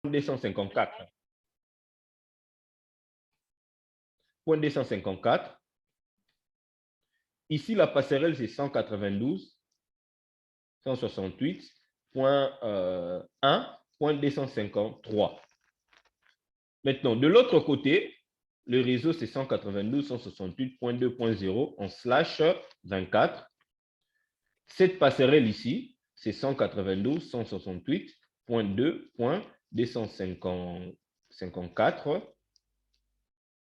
254. Point 254. Ici, la passerelle, c'est 192.168.1.253. Maintenant, de l'autre côté, le réseau, c'est 192.168.2.0 en slash 24. Cette passerelle ici, c'est 192.168.2.254.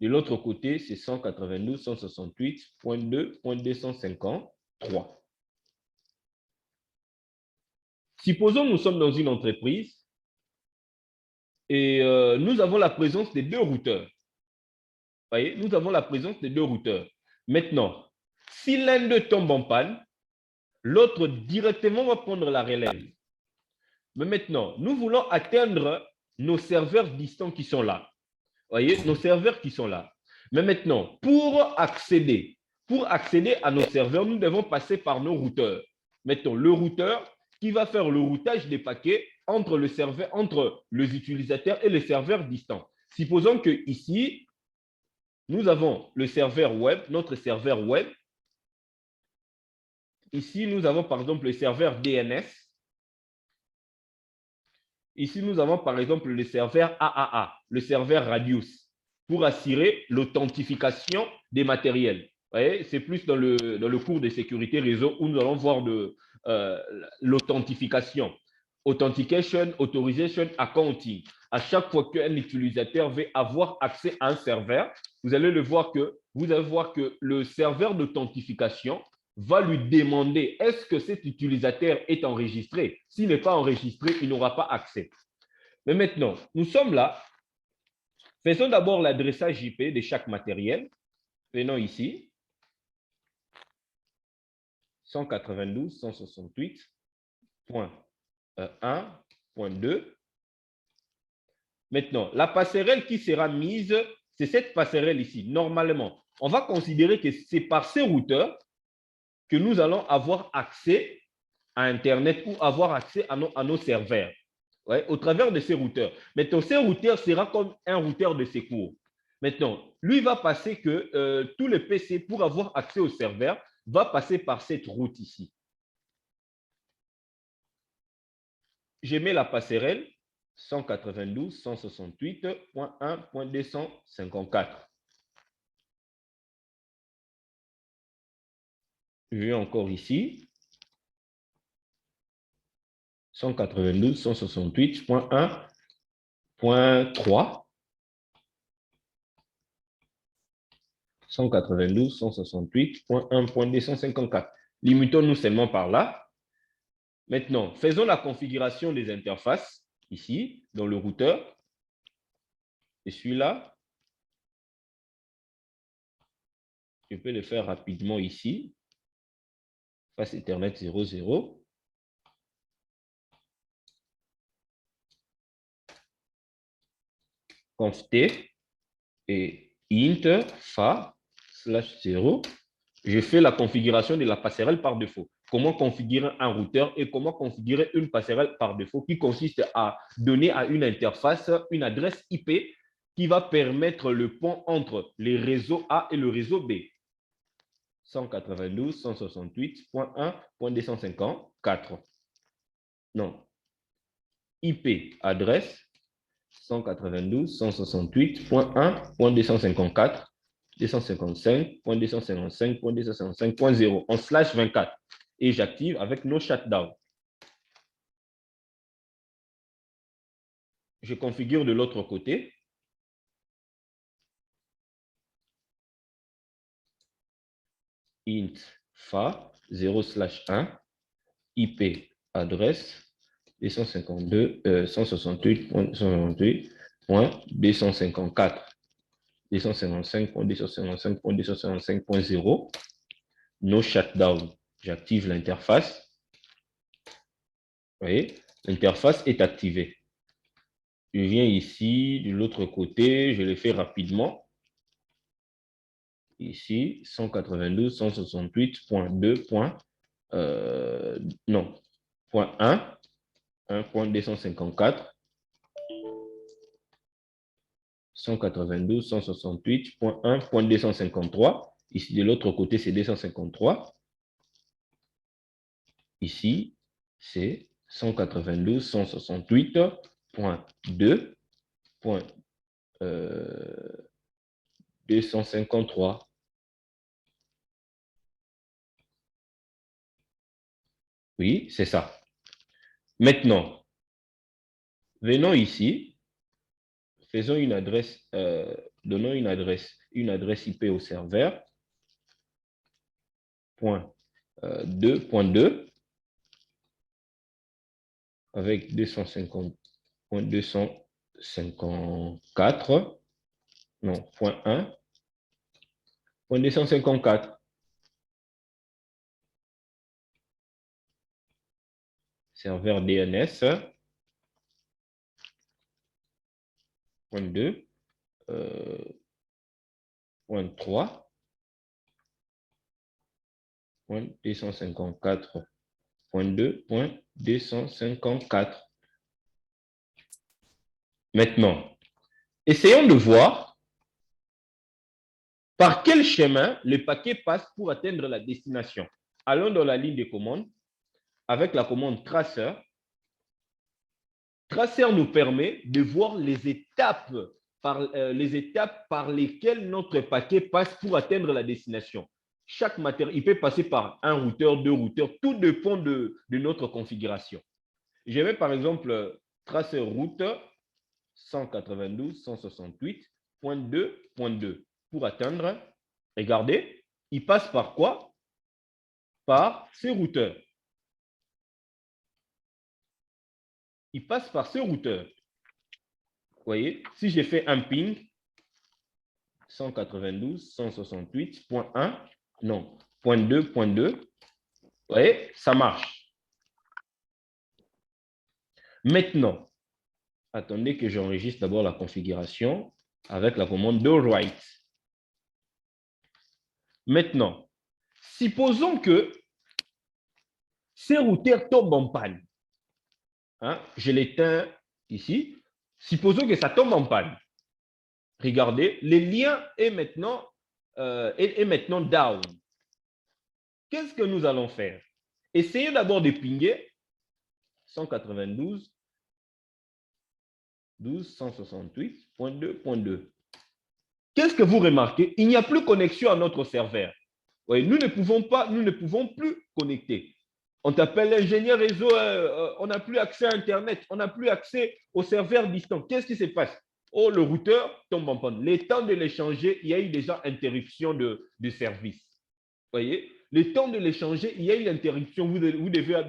De l'autre côté, c'est 192.168.2.253. Supposons que nous sommes dans une entreprise et nous avons la présence de deux routeurs. Vous voyez, nous avons la présence de deux routeurs. Maintenant, si l'un d'eux tombe en panne, l'autre directement va prendre la relève. Mais maintenant, nous voulons atteindre nos serveurs distants qui sont là. Vous voyez, nos serveurs qui sont là. Mais maintenant, pour accéder à nos serveurs, nous devons passer par nos routeurs. Maintenant, le routeur qui va faire le routage des paquets entre les utilisateurs et les serveurs distants. Supposons que ici, nous avons le serveur web, notre serveur web. Ici, nous avons par exemple le serveur DNS. Ici, nous avons par exemple le serveur AAA, le serveur Radius, pour assurer l'authentification des matériels. C'est plus dans le cours de sécurité réseau où nous allons voir l'authentification. Authentication, Authorization, Accounting. À chaque fois qu'un utilisateur veut avoir accès à un serveur, vous allez voir que le serveur d'authentification va lui demander est-ce que cet utilisateur est enregistré. S'il n'est pas enregistré, il n'aura pas accès. Mais maintenant, nous sommes là. Faisons d'abord l'adressage IP de chaque matériel. Venons ici. 192.168.1.2. Maintenant, la passerelle qui sera mise, c'est cette passerelle ici. Normalement, on va considérer que c'est par ces routeurs que nous allons avoir accès à Internet ou avoir accès à nos serveurs. Ouais, au travers de ces routeurs. Maintenant, ces routeurs sera comme un routeur de secours. Maintenant, lui va passer que tous les PC, pour avoir accès au serveur, va passer par cette route ici. Je mets la passerelle 192.168.1.254. Je vais encore ici. 192.168.1.3. 192.168.1.254. Limitons-nous seulement par là. Maintenant, faisons la configuration des interfaces ici, dans le routeur. Je suis là. Je peux le faire rapidement ici. Face Ethernet 00. Conft et int fa/0. Je fais la configuration de la passerelle par défaut. Comment configurer un routeur et comment configurer une passerelle par défaut qui consiste à donner à une interface une adresse IP qui va permettre le pont entre les réseaux A et le réseau B. 192.168.1.254. Non. IP adresse 192.168.1.254. 255.255.255.0 en /24 et j'active avec nos shutdown. Je configure de l'autre côté. Int fa 0/1 IP adresse 168.254. 255.255.255.0. No shutdown. J'active l'interface. Vous voyez, l'interface est activée. Je viens ici, de l'autre côté, je le fais rapidement. Ici, 192.168.2. Non, point 1, 1.254. 192.168.1.253. Ici, de l'autre côté, c'est 253. Ici, c'est 192.168.253. Oui, c'est ça. Maintenant, venons ici, faisons une adresse, donnons une adresse IP au serveur, point 2.2 avec 250.254, non, point 1, point 254. Serveur DNS, point 2, point 3, point 254, point 2, point 254. Maintenant, essayons de voir par quel chemin le paquet passe pour atteindre la destination. Allons dans la ligne de commande avec la commande tracer. Tracer nous permet de voir les étapes par lesquelles notre paquet passe pour atteindre la destination. Chaque matériel, il peut passer par un routeur, deux routeurs, tout dépend de notre configuration. Je vais par exemple tracer route 192.168.2.2 pour atteindre. Regardez, il passe par quoi? Par ces routeurs. Il passe par ces routeurs. Vous voyez, si j'ai fait un ping 192.168.1, non, point 2.2, vous voyez, ça marche. Maintenant, attendez que j'enregistre d'abord la configuration avec la commande de write. Maintenant, supposons que ces routeurs tombent en panne. Hein, je l'éteins ici. Supposons que ça tombe en panne. Regardez, le lien est maintenant down. Qu'est-ce que nous allons faire? Essayez d'abord de pinguer 192.168.2.2. Qu'est-ce que vous remarquez? Il n'y a plus connexion à notre serveur. Oui, nous ne pouvons plus connecter. On t'appelle l'ingénieur réseau, on n'a plus accès à Internet, on n'a plus accès au serveur distant. Qu'est-ce qui se passe? Oh, le routeur tombe en panne. Le temps de l'échanger, il y a eu déjà interruption de service. Vous voyez? Le temps de l'échanger, il y a eu interruption. Vous devez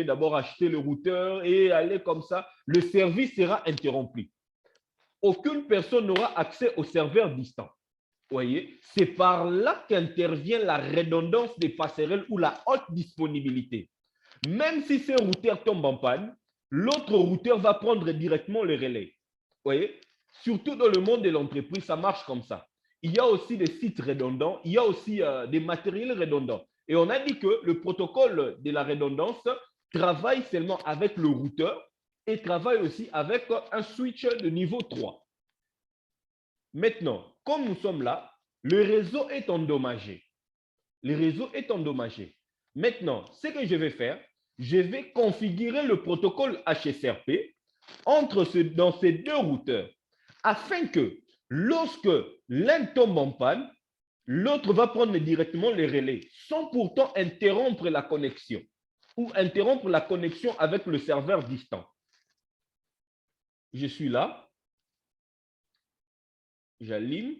d'abord acheter le routeur et aller comme ça. Le service sera interrompu. Aucune personne n'aura accès au serveur distant. Vous voyez, c'est par là qu'intervient la redondance des passerelles ou la haute disponibilité. Même si ce routeur tombe en panne, l'autre routeur va prendre directement le relais. Vous voyez, surtout dans le monde de l'entreprise, ça marche comme ça. Il y a aussi des sites redondants, il y a aussi des matériels redondants. Et on a dit que le protocole de la redondance travaille seulement avec le routeur et travaille aussi avec un switch de niveau 3. Maintenant, comme nous sommes là, le réseau est endommagé. Le réseau est endommagé. Maintenant, ce que je vais faire, je vais configurer le protocole HSRP dans ces deux routeurs afin que lorsque l'un tombe en panne, l'autre va prendre directement le relais sans pourtant interrompre la connexion ou interrompre la connexion avec le serveur distant. Je suis là. J'allume.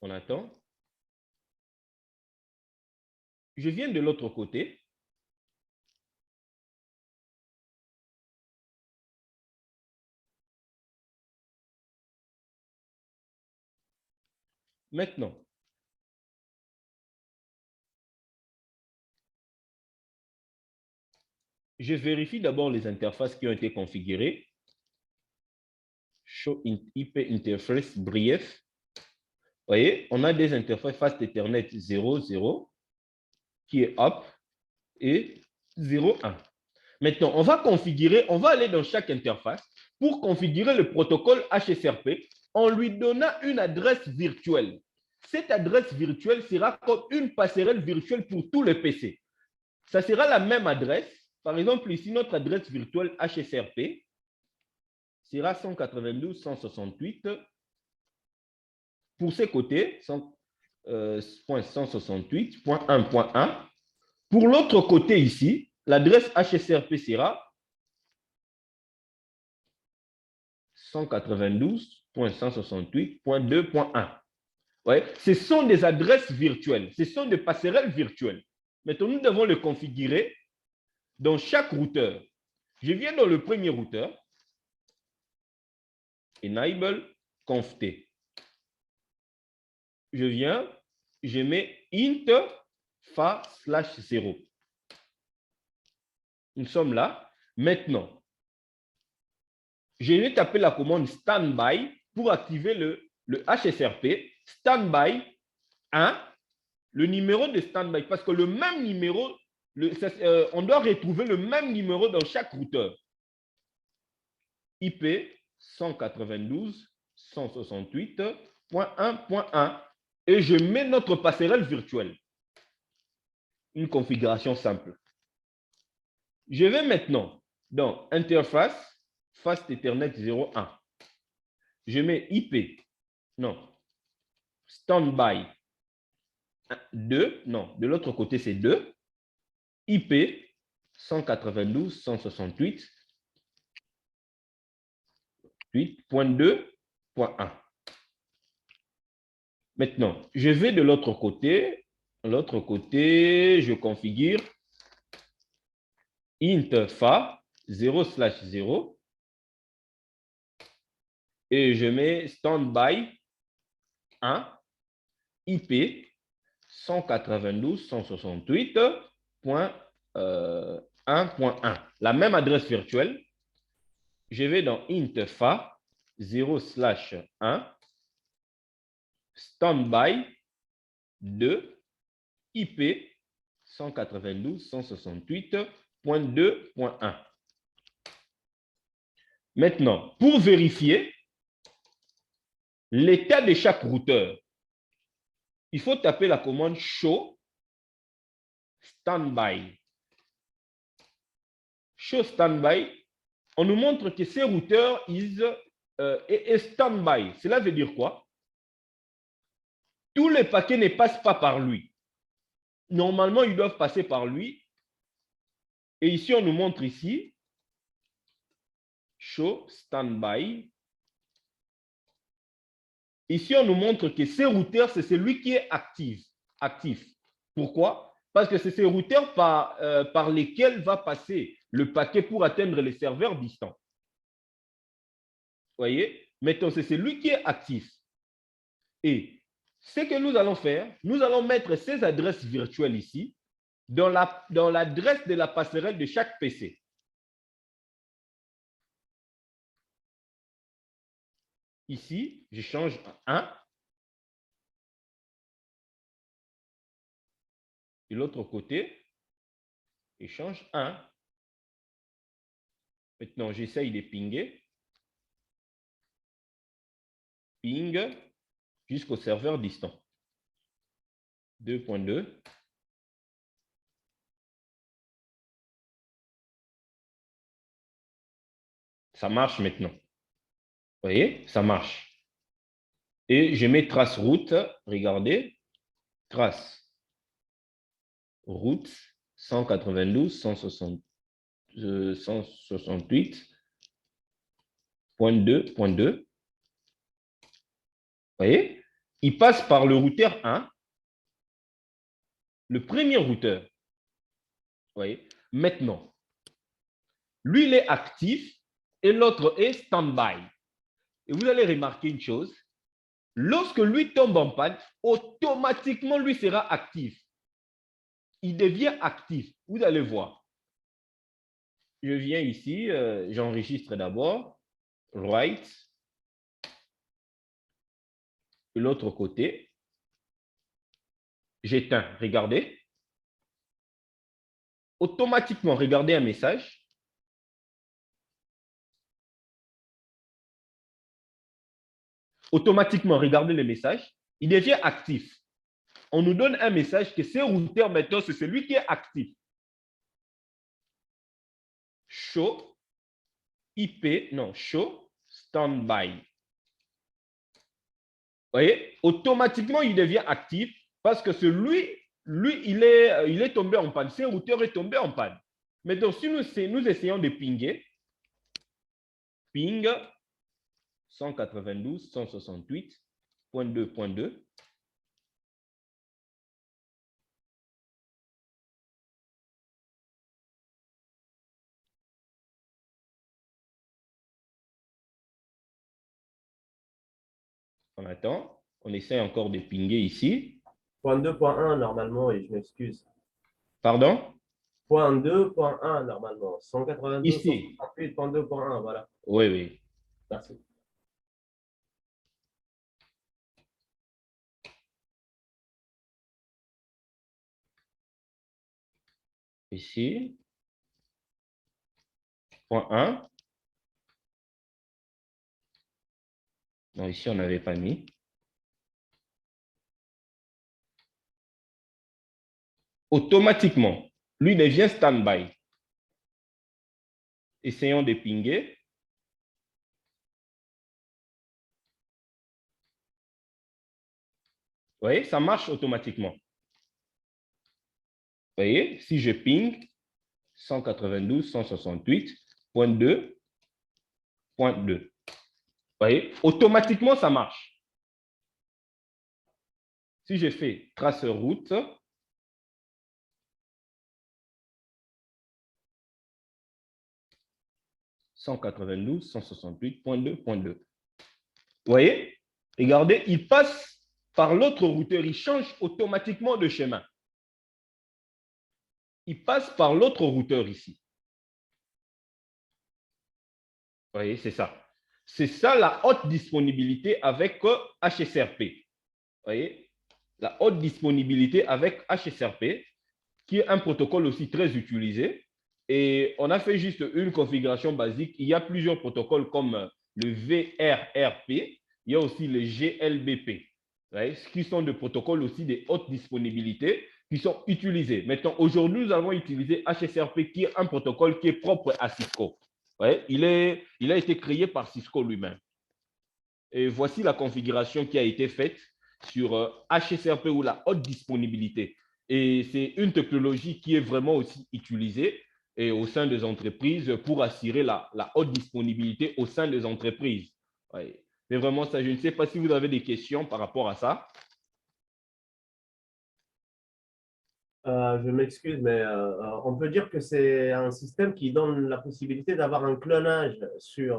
On attend. Je viens de l'autre côté. Maintenant, je vérifie d'abord les interfaces qui ont été configurées. Show IP interface brief. Vous voyez, on a des interfaces Fast Ethernet 0.0 qui est up et 0.1. Maintenant, on va configurer, on va aller dans chaque interface pour configurer le protocole HSRP en lui donnant une adresse virtuelle. Cette adresse virtuelle sera comme une passerelle virtuelle pour tous les PC. Ça sera la même adresse. Par exemple, ici, notre adresse virtuelle HSRP sera 192.168. Pour ces côtés, 100.168.1.1. Pour l'autre côté ici, l'adresse HSRP sera 192.168.2.1. Ouais, ce sont des adresses virtuelles, ce sont des passerelles virtuelles. Maintenant, nous devons le configurer dans chaque routeur. Je viens dans le premier routeur, enable conft. Je viens, je mets int fa/0. Nous sommes là. Maintenant, je vais taper la commande standby pour activer le HSRP. Standby 1, le numéro de standby, parce que le même numéro, on doit retrouver le même numéro dans chaque routeur. IP 192.168.1.1 et je mets notre passerelle virtuelle. Une configuration simple. Je vais maintenant dans interface Fast Ethernet 01. Je mets IP, non, standby 2, non, de l'autre côté c'est 2, IP 192.168.2.1. Maintenant, je vais de l'autre côté. De l'autre côté, je configure int fa 0/0 et je mets standby 1 IP 192.168.1.1. La même adresse virtuelle. Je vais dans int fa 0/1 standby 2 IP 192.168.2.1. Maintenant, pour vérifier l'état de chaque routeur, il faut taper la commande show standby. Show standby, on nous montre que ces routeurs est standby. Cela veut dire quoi? Tous les paquets ne passent pas par lui. Normalement, ils doivent passer par lui. Et ici, on nous montre ici, show standby. Ici, on nous montre que ces routeurs, c'est celui qui est actif. Pourquoi? Parce que c'est ces routeurs par lesquels va passer le paquet pour atteindre les serveurs distants. Vous voyez? Maintenant, c'est celui qui est actif. Et ce que nous allons faire, nous allons mettre ces adresses virtuelles ici dans l'adresse de la passerelle de chaque PC. Ici, je change 1. De l'autre côté, je change 1. Maintenant, j'essaye de pinguer. Ping jusqu'au serveur distant. 2.2. Ça marche maintenant. Vous voyez, ça marche. Et je mets trace route. Regardez. Trace route 192.168.2.2. Vous voyez, il passe par le routeur 1, le premier routeur. Vous voyez, maintenant, lui, il est actif et l'autre est stand-by. Et vous allez remarquer une chose, lorsque lui tombe en panne, automatiquement, lui sera actif. Il devient actif. Vous allez voir. Je viens ici, j'enregistre d'abord, write, de l'autre côté, j'éteins, regardez. Automatiquement, regardez un message. automatiquement, regardez le message, il devient actif. On nous donne un message que ce routeur maintenant, c'est celui qui est actif. Show IP, non, show standby. Vous voyez, automatiquement, il devient actif parce que celui, lui, il est tombé en panne. Ce routeur est tombé en panne. Maintenant, si nous essayons de pinguer, ping 192.168.2.2. On attend. On essaie encore de pinguer ici. Point 2.1 normalement, et je m'excuse. Pardon? Point 2.1 normalement. 192, Ici. 168.2.1, voilà. Oui, oui. Merci. Ici. Point 1. Non, ici, on n'avait pas mis. Automatiquement, lui devient stand-by. Essayons de pinguer. Vous voyez, ça marche automatiquement. Vous voyez, si je ping 192.168.2.2. Vous voyez, automatiquement, ça marche. Si je fais trace route, .2.2. Vous voyez, regardez, il passe par l'autre routeur, il change automatiquement de chemin. Il passe par l'autre routeur ici. Vous voyez, c'est ça. C'est ça la haute disponibilité avec HSRP. Vous voyez, la haute disponibilité avec HSRP, qui est un protocole aussi très utilisé. Et on a fait juste une configuration basique. Il y a plusieurs protocoles comme le VRRP, il y a aussi le GLBP, qui sont des protocoles aussi de haute disponibilité qui sont utilisés. Maintenant, aujourd'hui, nous allons utiliser HSRP, qui est un protocole qui est propre à Cisco. Il a été créé par Cisco lui-même. Et voici la configuration qui a été faite sur HSRP ou la haute disponibilité. Et c'est une technologie qui est vraiment aussi utilisée et au sein des entreprises pour assurer la haute disponibilité au sein des entreprises. Ouais. Mais vraiment, ça, je ne sais pas si vous avez des questions par rapport à ça. Je m'excuse, mais on peut dire que c'est un système qui donne la possibilité d'avoir un clonage sur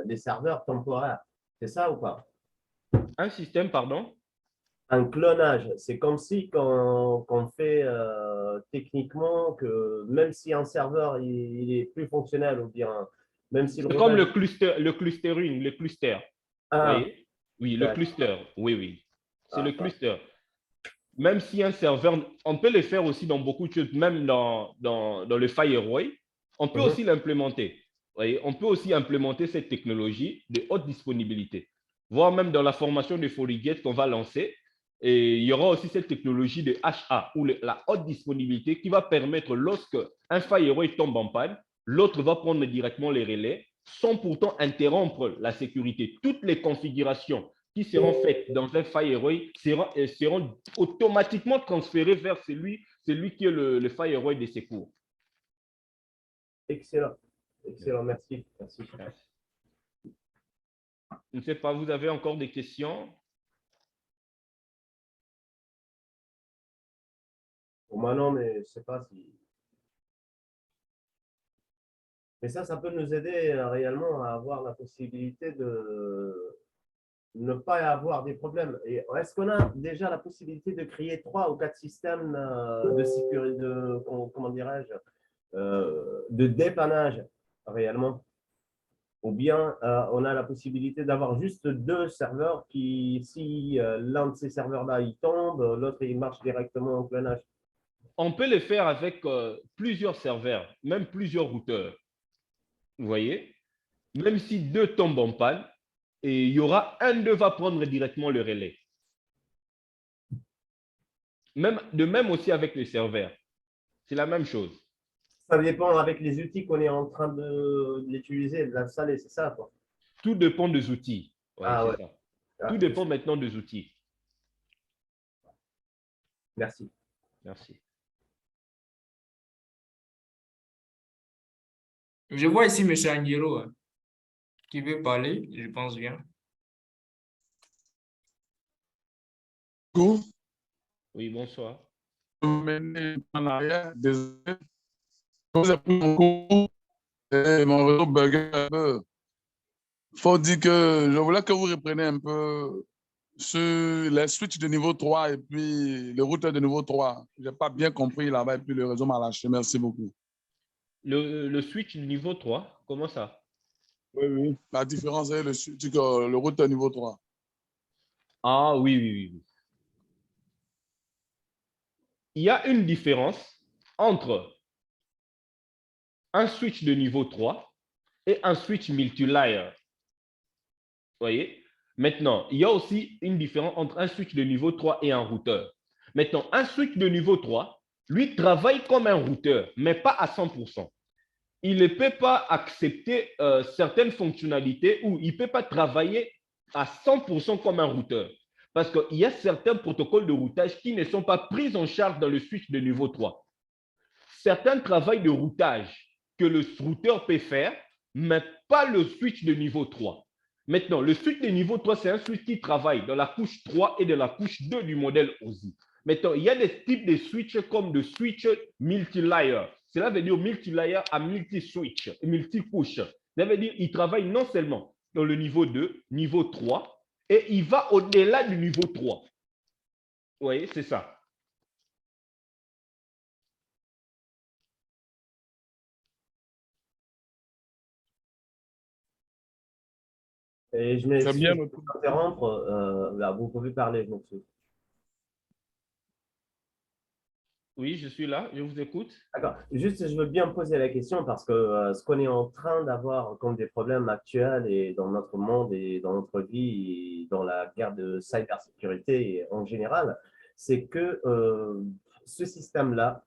des serveurs temporaires. C'est ça ou pas? Un système, pardon? Un clonage, c'est comme si qu'on fait techniquement que même si un serveur il est plus fonctionnel ou bien même si le C'est comme routage… le clustering, le cluster. Vous Ah, voyez? Oui, le d'accord. cluster. Oui, oui. C'est le Ah, cluster. Même si un serveur, on peut le faire aussi dans beaucoup de choses, même dans le firewall, on peut aussi l'implémenter. On peut aussi implémenter cette technologie de haute disponibilité, voire même dans la formation de FortiGate qu'on va lancer. Et il y aura aussi cette technologie de HA, ou la haute disponibilité, qui va permettre, lorsque un firewall tombe en panne, l'autre va prendre directement les relais sans pourtant interrompre la sécurité. Toutes les configurations qui seront faites dans un firewall seront automatiquement transférées vers celui qui est le firewall de secours. excellent. Excellent, merci. Merci. Je ne sais pas, vous avez encore des questions? Pour moi, non, mais je ne sais pas si… Mais ça peut nous aider réellement à avoir la possibilité de ne pas avoir des problèmes. Et est-ce qu'on a déjà la possibilité de créer 3 ou 4 systèmes de sécurité, comment dirais-je, de dépannage réellement? Ou bien on a la possibilité d'avoir juste 2 serveurs qui, si l'un de ces serveurs-là il tombe, l'autre il marche directement en clonage. On peut le faire avec plusieurs serveurs, même plusieurs routeurs. Vous voyez? Même si 2 tombent en panne, et il y aura un d'eux va prendre directement le relais. De même aussi avec le serveur. C'est la même chose. Ça dépend avec les outils qu'on est en train de l'utiliser, de l'installer, c'est ça, quoi. Tout dépend des outils. Oui, Ah c'est ouais. ça. Ah, Tout dépend maintenant des outils. merci. Merci. Je vois ici M. Angelo qui veut parler, je pense bien. Oui, bonsoir. En arrière, désolé. Comme j'ai pris mon cours, et mon réseau bug un peu. Faut dire que je voulais que vous repreniez un peu sur les switches de niveau 3 et puis le routeur de niveau 3. Je n'ai pas bien compris là-bas et puis le réseau m'a lâché. Merci beaucoup. Le switch niveau 3, comment ça? Oui, oui. La différence est le routeur niveau 3. Ah oui, oui, oui, oui. Il y a une différence entre un switch de niveau 3 et un switch multi-layer. Vous voyez? Maintenant, il y a aussi une différence entre un switch de niveau 3 et un routeur. Maintenant, un switch de niveau 3, lui, travaille comme un routeur, mais pas à 100%. Il ne peut pas accepter certaines fonctionnalités ou il ne peut pas travailler à 100% comme un routeur. Parce qu'il y a certains protocoles de routage qui ne sont pas pris en charge dans le switch de niveau 3. Certains travails de routage que le routeur peut faire, mais pas le switch de niveau 3. Maintenant, le switch de niveau 3, c'est un switch qui travaille dans la couche 3 et de la couche 2 du modèle OSI. Maintenant, il y a des types de switches comme de switch multi-layer. Cela veut dire multi-layer à multi-switch, multi-couche. Ça veut dire qu'il travaille non seulement dans le niveau 2, niveau 3, et il va au-delà du niveau 3. Vous voyez, c'est ça. Et je C'est bien m'excuse de noté. vous interrompre. Là, vous pouvez parler, je m'excuse. Oui, je suis là, je vous écoute. D'accord. Juste, je veux bien poser la question parce que ce qu'on est en train d'avoir comme des problèmes actuels et dans notre monde et dans notre vie et dans la guerre de cybersécurité en général, c'est que ce système-là,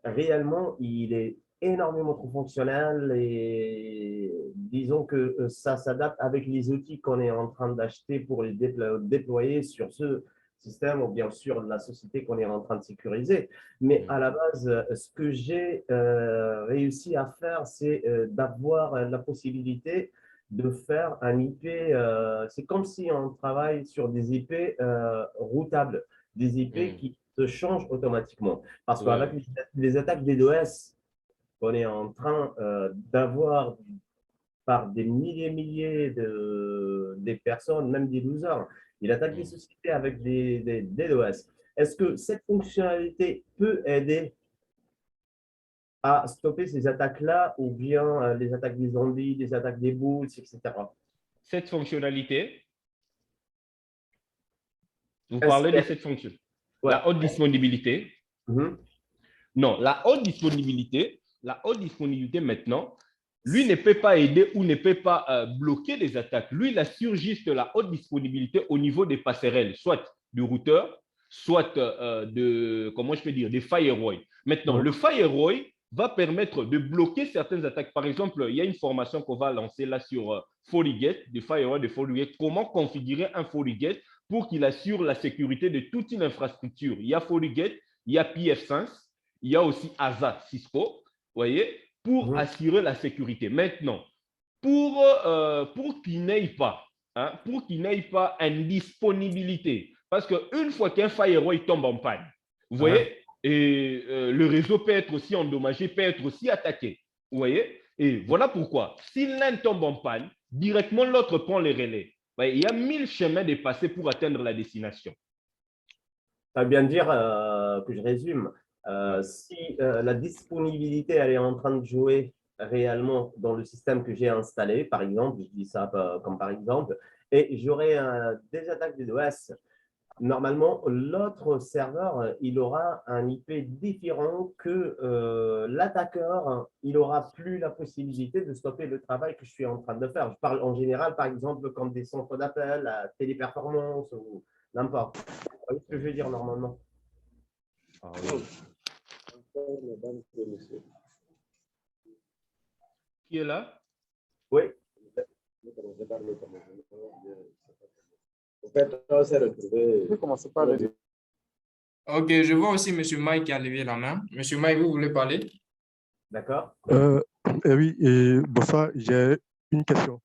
réellement, il est énormément trop fonctionnel et disons que ça s'adapte avec les outils qu'on est en train d'acheter pour les déployer sur ce système ou bien sûr la société qu'on est en train de sécuriser. Mais à la base, ce que j'ai réussi à faire, c'est d'avoir la possibilité de faire un IP. C'est comme si on travaille sur des IP routables, des IP qui se changent automatiquement. Parce qu'avec Ouais. les attaques DDoS qu'on est en train d'avoir par des milliers des personnes, même des users, il attaque des sociétés avec des DDoS. Est-ce que cette fonctionnalité peut aider à stopper ces attaques-là ou bien les attaques des zombies, les attaques des boots, etc. Cette fonctionnalité, vous Est-ce parlez de que, cette fonction. ouais. La haute disponibilité. Non, la haute disponibilité maintenant, lui ne peut pas aider ou ne peut pas bloquer les attaques. Lui, il assure juste la haute disponibilité au niveau des passerelles, soit du routeur, soit comment je peux dire, des firewalls. Maintenant, le firewall va permettre de bloquer certaines attaques. Par exemple, il y a une formation qu'on va lancer là sur FortiGate, du firewall de FortiGate, comment configurer un FortiGate pour qu'il assure la sécurité de toute une infrastructure. Il y a FortiGate, il y a PF5, il y a aussi ASA Cisco, vous voyez, pour assurer la sécurité. Maintenant, pour qu'il n'ait pas, pour qu'il n'ait pas une disponibilité, parce qu'une fois qu'un firewall tombe en panne, vous voyez, et le réseau peut être aussi endommagé, peut être aussi attaqué, vous voyez, et voilà pourquoi, si l'un tombe en panne, directement l'autre prend les relais. Il y a 1000 chemins de passer pour atteindre la destination. Ça veut bien dire que je résume. Si la disponibilité elle est en train de jouer réellement dans le système que j'ai installé, par exemple, je dis ça comme par exemple, et j'aurai des attaques DDoS normalement, l'autre serveur, il aura un IP différent que l'attaqueur. Il aura plus la possibilité de stopper le travail que je suis en train de faire. Je parle en général, par exemple, comme des centres d'appel, à téléperformance ou n'importe. Vous voyez ce que je veux dire normalement? Ah oui. Qui est là? Oui. En fait, on s'est retrouvé. Je vais commencer par les... Ok, je vois aussi M. Mike qui a levé la main. M. Mike, vous voulez parler? D'accord. Oui, et bonsoir, j'ai une question.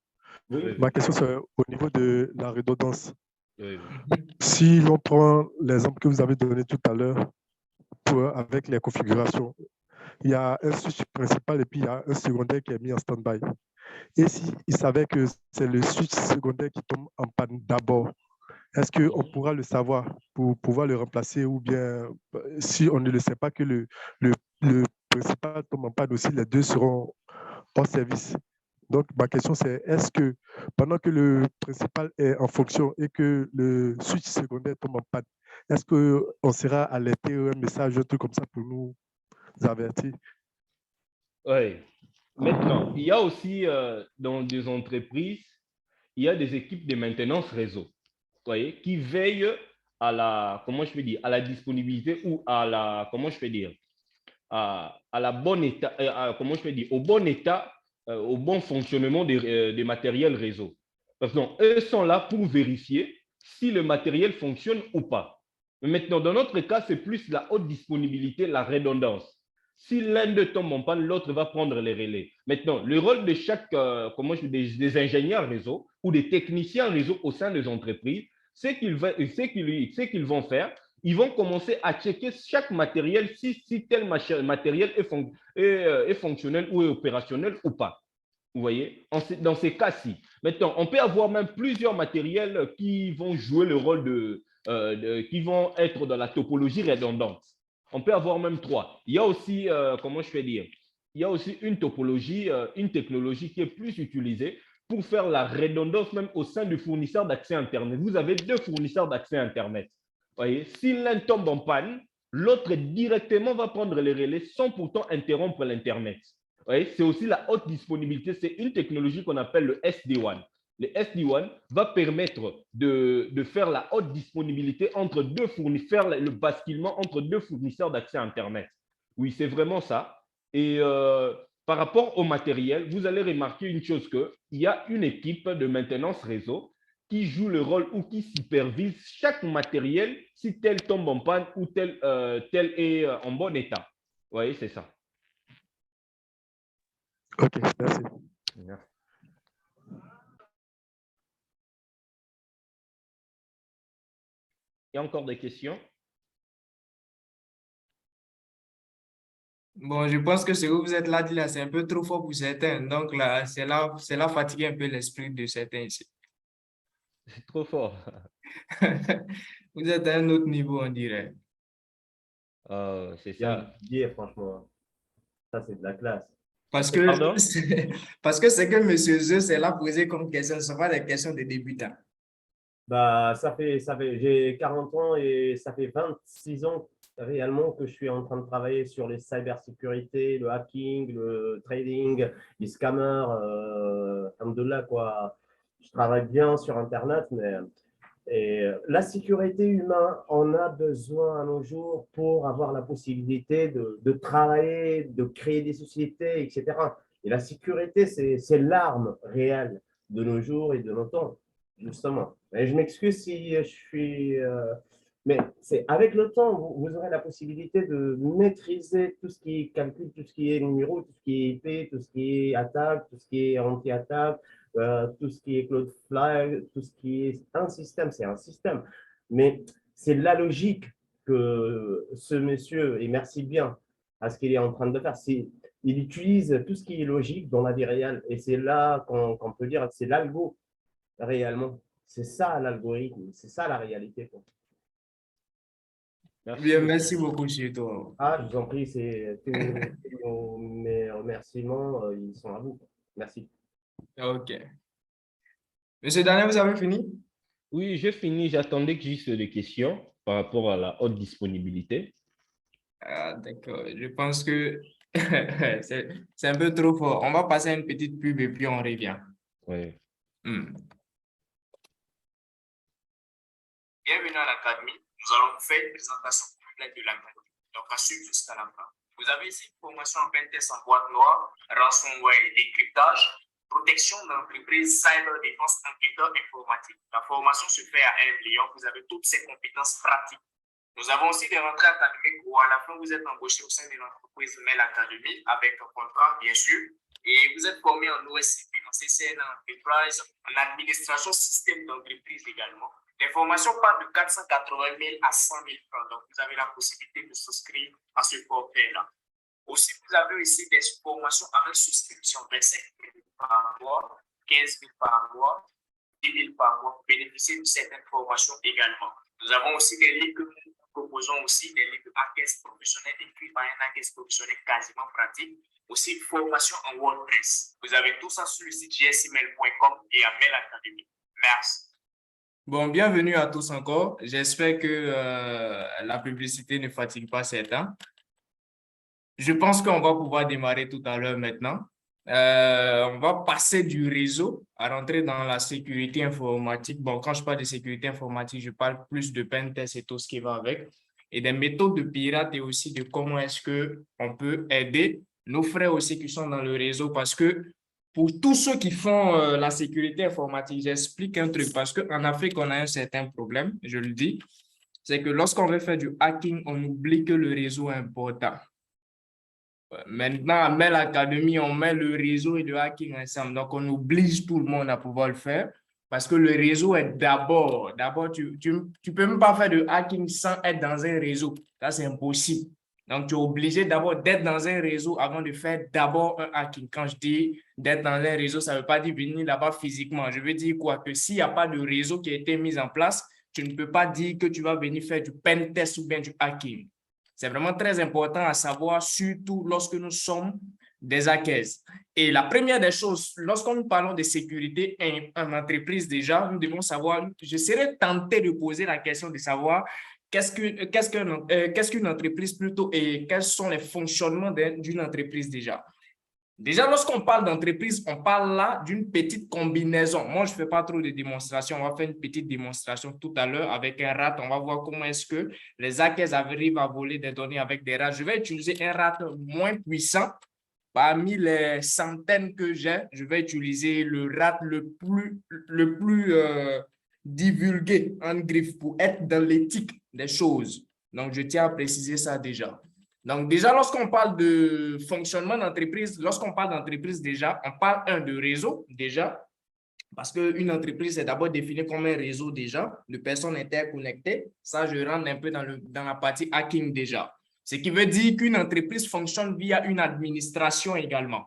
Oui. Ma question, c'est au niveau de la redondance. Oui, oui. Si l'on prend l'exemple que vous avez donné tout à l'heure avec les configurations, il y a un switch principal et puis il y a un secondaire qui est mis en stand-by. Et s'il savait que c'est le switch secondaire qui tombe en panne d'abord, est-ce qu'on pourra le savoir pour pouvoir le remplacer ou bien si on ne le sait pas que le principal tombe en panne aussi, les deux seront hors service? Donc, ma question, c'est est-ce que pendant que le principal est en fonction et que le switch secondaire tombe en panne, est-ce qu'on sera alerté ou un message, un truc comme ça pour nous avertir? Oui. Maintenant, il y a aussi dans des entreprises, il y a des équipes de maintenance réseau, voyez, qui veillent à la, comment je peux dire, à la disponibilité ou à la, comment je peux dire, à la bonne état, comment je peux dire, au bon état, au bon fonctionnement des matériels réseau. Parce que eux sont là pour vérifier si le matériel fonctionne ou pas. Mais maintenant, dans notre cas, c'est plus la haute disponibilité, la redondance. Si l'un d'eux tombe en panne, l'autre va prendre les relais. Maintenant, le rôle de chaque, comment je dis, des ingénieurs réseau ou des techniciens réseau au sein des entreprises, c'est qu'ils vont faire, ils vont commencer à checker chaque matériel si tel matériel est fonctionnel ou est opérationnel ou pas. Vous voyez, dans ces cas-ci. Maintenant, on peut avoir même plusieurs matériels qui vont jouer le rôle qui vont être dans la topologie redondante. On peut avoir même trois. Il y a aussi, comment je vais dire, il y a aussi une topologie, une technologie qui est plus utilisée pour faire la redondance même au sein du fournisseur d'accès Internet. Vous avez deux fournisseurs d'accès Internet. Vous voyez, si l'un tombe en panne, l'autre directement va prendre les relais sans pourtant interrompre l'Internet. C'est aussi la haute disponibilité. C'est une technologie qu'on appelle le SD-WAN. Le SD-WAN va permettre de faire la haute disponibilité entre deux fournisseurs, faire le basculement entre deux fournisseurs d'accès à Internet. Oui, c'est vraiment ça. Et par rapport au matériel, vous allez remarquer une chose qu'il y a une équipe de maintenance réseau qui joue le rôle ou qui supervise chaque matériel si tel tombe en panne ou tel est en bon état. Vous voyez, c'est ça. Ok, merci. Merci. Il y a encore des questions? Bon, je pense que ce que vous êtes là, dit là, c'est un peu trop fort pour certains. Donc là, c'est là fatiguer un peu l'esprit de certains ici. C'est trop fort. Vous êtes à un autre niveau, on dirait. C'est Bien ça. dit, franchement. Ça, c'est de la classe. Parce que Pardon? parce que c'est que M. Zeus est là posé comme question, ce ne sont pas des questions de débutants. Bah, j'ai 40 ans et ça fait 26 ans réellement que je suis en train de travailler sur les cybersécurité, le hacking, le trading, les scammers, alhamdoulilah, quoi. Je travaille bien sur Internet, mais la sécurité humaine en a besoin à nos jours pour avoir la possibilité de travailler, de créer des sociétés, etc. Et la sécurité, c'est l'arme réelle de nos jours et de nos temps, justement. Et je m'excuse si je suis... mais c'est avec le temps, vous aurez la possibilité de maîtriser tout ce qui est calcul, tout ce qui est numéro, tout ce qui est IP, tout ce qui est attaque, tout ce qui est anti-attaque, tout ce qui est Cloud Flag, tout ce qui est un système, c'est un système. Mais c'est la logique que ce monsieur, et merci bien à ce qu'il est en train de faire, il utilise tout ce qui est logique dans la vie réelle. Et c'est là qu'on peut dire, c'est l'algo réellement. C'est ça l'algorithme, c'est ça la réalité. Merci Bien, beaucoup. merci beaucoup, surtout. Ah, je vous en prie, mes remerciements, ils sont à vous. Merci. OK. Monsieur Daniel, vous avez fini? Oui, j'ai fini. J'attendais que juste des questions par rapport à la haute disponibilité. Ah, d'accord. Je pense que c'est un peu trop fort. On va passer à une petite pub et puis on revient. Ouais. Hmm. Bienvenue à l'Académie. Nous allons vous faire une présentation complète de l'Académie. Donc, à suivre jusqu'à la fin. Vous avez ici une formation en pentest en boîte noire, ransomware et décryptage, protection d'entreprise, cyber défense, enquêteur informatique. La formation se fait à Lyon. Vous avez toutes ces compétences pratiques. Nous avons aussi des rentrées académiques où à la fin vous êtes embauché au sein de l'entreprise Mail Academy avec un contrat, bien sûr. Et vous êtes formé en OSCP, en CCN Enterprise, en administration système d'entreprise également. Les formations partent de 480 000 à 100 000 francs. Donc, vous avez la possibilité de souscrire à ce forfait-là. Aussi, vous avez ici des formations avec souscription 25 000 par mois, 15 000 par mois, 10 000 par mois pour bénéficier de certaines formations également. Nous avons aussi des livres que nous proposons aussi, des livres AKS professionnels écrits par un AKS professionnel quasiment pratique. Aussi, formation en WordPress. Vous avez tout ça sur le site gsemail.com et à Mail Academy. Merci. Bon, bienvenue à tous encore. J'espère que la publicité ne fatigue pas certains. Je pense qu'on va pouvoir démarrer tout à l'heure maintenant. On va passer du réseau à rentrer dans la sécurité informatique. Bon, quand je parle de sécurité informatique, je parle plus de pentest et tout ce qui va avec, et des méthodes de pirates et aussi de comment est-ce qu'on peut aider nos frères aussi qui sont dans le réseau, parce que pour tous ceux qui font la sécurité informatique, j'explique un truc, parce qu'en Afrique, on a un certain problème, je le dis, c'est que lorsqu'on veut faire du hacking, on oublie que le réseau est important. Maintenant, à Mail Academy, on met le réseau et le hacking ensemble. Donc, on oblige tout le monde à pouvoir le faire parce que le réseau est d'abord. D'abord, tu peux même pas faire de hacking sans être dans un réseau. Ça, c'est impossible. Donc, tu es obligé d'abord d'être dans un réseau avant de faire d'abord un hacking. Quand je dis d'être dans un réseau, ça ne veut pas dire venir là-bas physiquement. Je veux dire quoi? Que s'il n'y a pas de réseau qui a été mis en place, tu ne peux pas dire que tu vas venir faire du pen test ou bien du hacking. C'est vraiment très important à savoir, surtout lorsque nous sommes des hackers. Et la première des choses, lorsqu'on nous parlons de sécurité en entreprise déjà, nous devons savoir, je serais tenté de poser la question de savoir qu'est-ce qu'une entreprise plutôt et quels sont les fonctionnements d'une entreprise déjà. Déjà, lorsqu'on parle d'entreprise, on parle là d'une petite combinaison. Moi, je ne fais pas trop de démonstrations. On va faire une petite démonstration tout à l'heure avec un RAT. On va voir comment est-ce que les hackers arrivent à voler des données avec des RAT. Je vais utiliser un RAT moins puissant. Parmi les centaines que j'ai, je vais utiliser le RAT le plus divulgué en griffe pour être dans l'éthique des choses. Donc, je tiens à préciser ça déjà. Donc, déjà, lorsqu'on parle de fonctionnement d'entreprise, lorsqu'on parle d'entreprise déjà, on parle de réseau déjà, parce qu'une entreprise est d'abord définie comme un réseau déjà de personnes interconnectées. Ça, je rentre un peu dans la partie hacking déjà. Ce qui veut dire qu'une entreprise fonctionne via une administration également.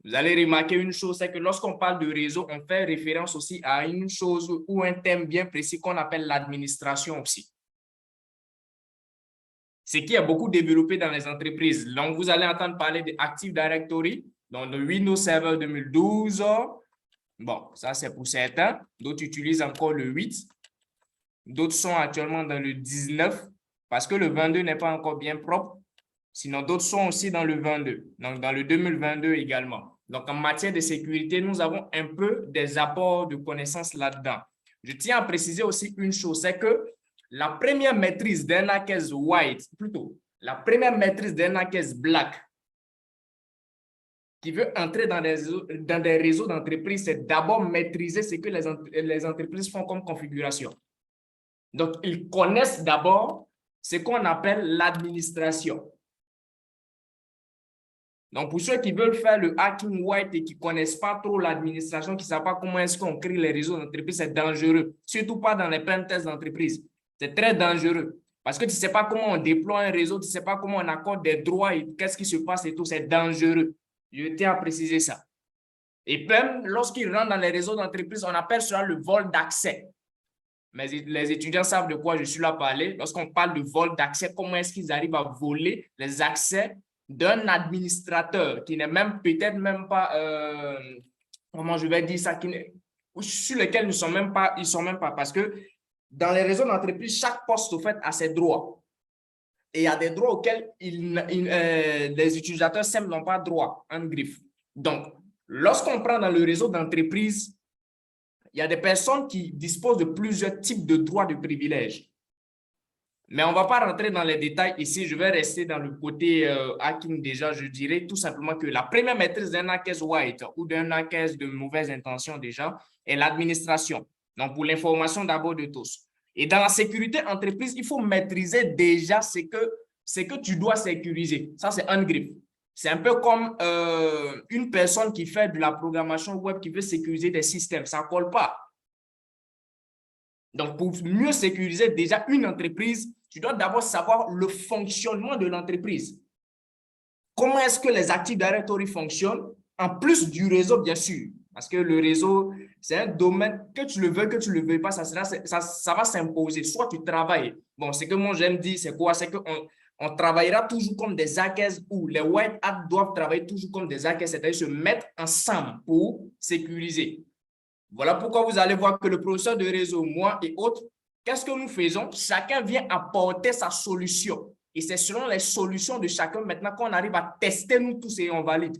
Vous allez remarquer une chose, c'est que lorsqu'on parle de réseau, on fait référence aussi à une chose ou un thème bien précis qu'on appelle l'administration aussi. Ce qui est beaucoup développé dans les entreprises. Donc, vous allez entendre parler de Active Directory, donc de Windows Server 2012. Bon, ça, c'est pour certains. D'autres utilisent encore le 8. D'autres sont actuellement dans le 19 parce que le 22 n'est pas encore bien propre. Sinon, d'autres sont aussi dans le 22, donc dans le 2022 également. Donc, en matière de sécurité, nous avons un peu des apports de connaissances là-dedans. Je tiens à préciser aussi une chose, c'est que la première maîtrise d'un hackers white, plutôt, la première maîtrise d'un hackers black qui veut entrer dans des réseaux d'entreprises, c'est d'abord maîtriser ce que les entreprises font comme configuration. Donc, ils connaissent d'abord ce qu'on appelle l'administration. Donc, pour ceux qui veulent faire le hacking white et qui ne connaissent pas trop l'administration, qui ne savent pas comment est-ce qu'on crée les réseaux d'entreprise, c'est dangereux. Surtout pas dans les pentests d'entreprise. C'est très dangereux. Parce que tu ne sais pas comment on déploie un réseau, tu ne sais pas comment on accorde des droits et qu'est-ce qui se passe et tout. C'est dangereux. Je tiens à préciser ça. Et même lorsqu'ils rentrent dans les réseaux d'entreprise, on appelle cela le vol d'accès. Mais les étudiants savent de quoi je suis là à parler. Lorsqu'on parle de vol d'accès, comment est-ce qu'ils arrivent à voler les accès d'un administrateur qui n'est même peut-être même pas, comment je vais dire ça, sur lesquels ils ne sont même pas, parce que dans les réseaux d'entreprise, chaque poste au fait a ses droits. Et il y a des droits auxquels les utilisateurs simples n'ont pas droit, en griffe. Donc, lorsqu'on prend dans le réseau d'entreprise, il y a des personnes qui disposent de plusieurs types de droits, de privilèges. Mais on ne va pas rentrer dans les détails ici. Je vais rester dans le côté hacking déjà. Je dirais tout simplement que la première maîtrise d'un hacker white ou d'un hacker de mauvaise intention déjà est l'administration. Donc, pour l'information d'abord de tous. Et dans la sécurité entreprise, il faut maîtriser déjà ce que tu dois sécuriser. Ça, c'est un griffe. C'est un peu comme une personne qui fait de la programmation web qui veut sécuriser des systèmes. Ça ne colle pas. Donc, pour mieux sécuriser déjà une entreprise, tu dois d'abord savoir le fonctionnement de l'entreprise. Comment est-ce que les Active Directory fonctionnent, en plus du réseau, bien sûr. Parce que le réseau, c'est un domaine, que tu le veux, que tu ne le veux pas, ça va s'imposer. Soit tu travailles. Bon, ce que moi j'aime dire, c'est quoi? C'est qu'on travaillera toujours comme des hackers ou les white hats doivent travailler toujours comme des hackers, c'est-à-dire se mettre ensemble pour sécuriser. Voilà pourquoi vous allez voir que le professeur de réseau, moi et autres, qu'est-ce que nous faisons? Chacun vient apporter sa solution. Et c'est selon les solutions de chacun maintenant qu'on arrive à tester nous tous et on valide.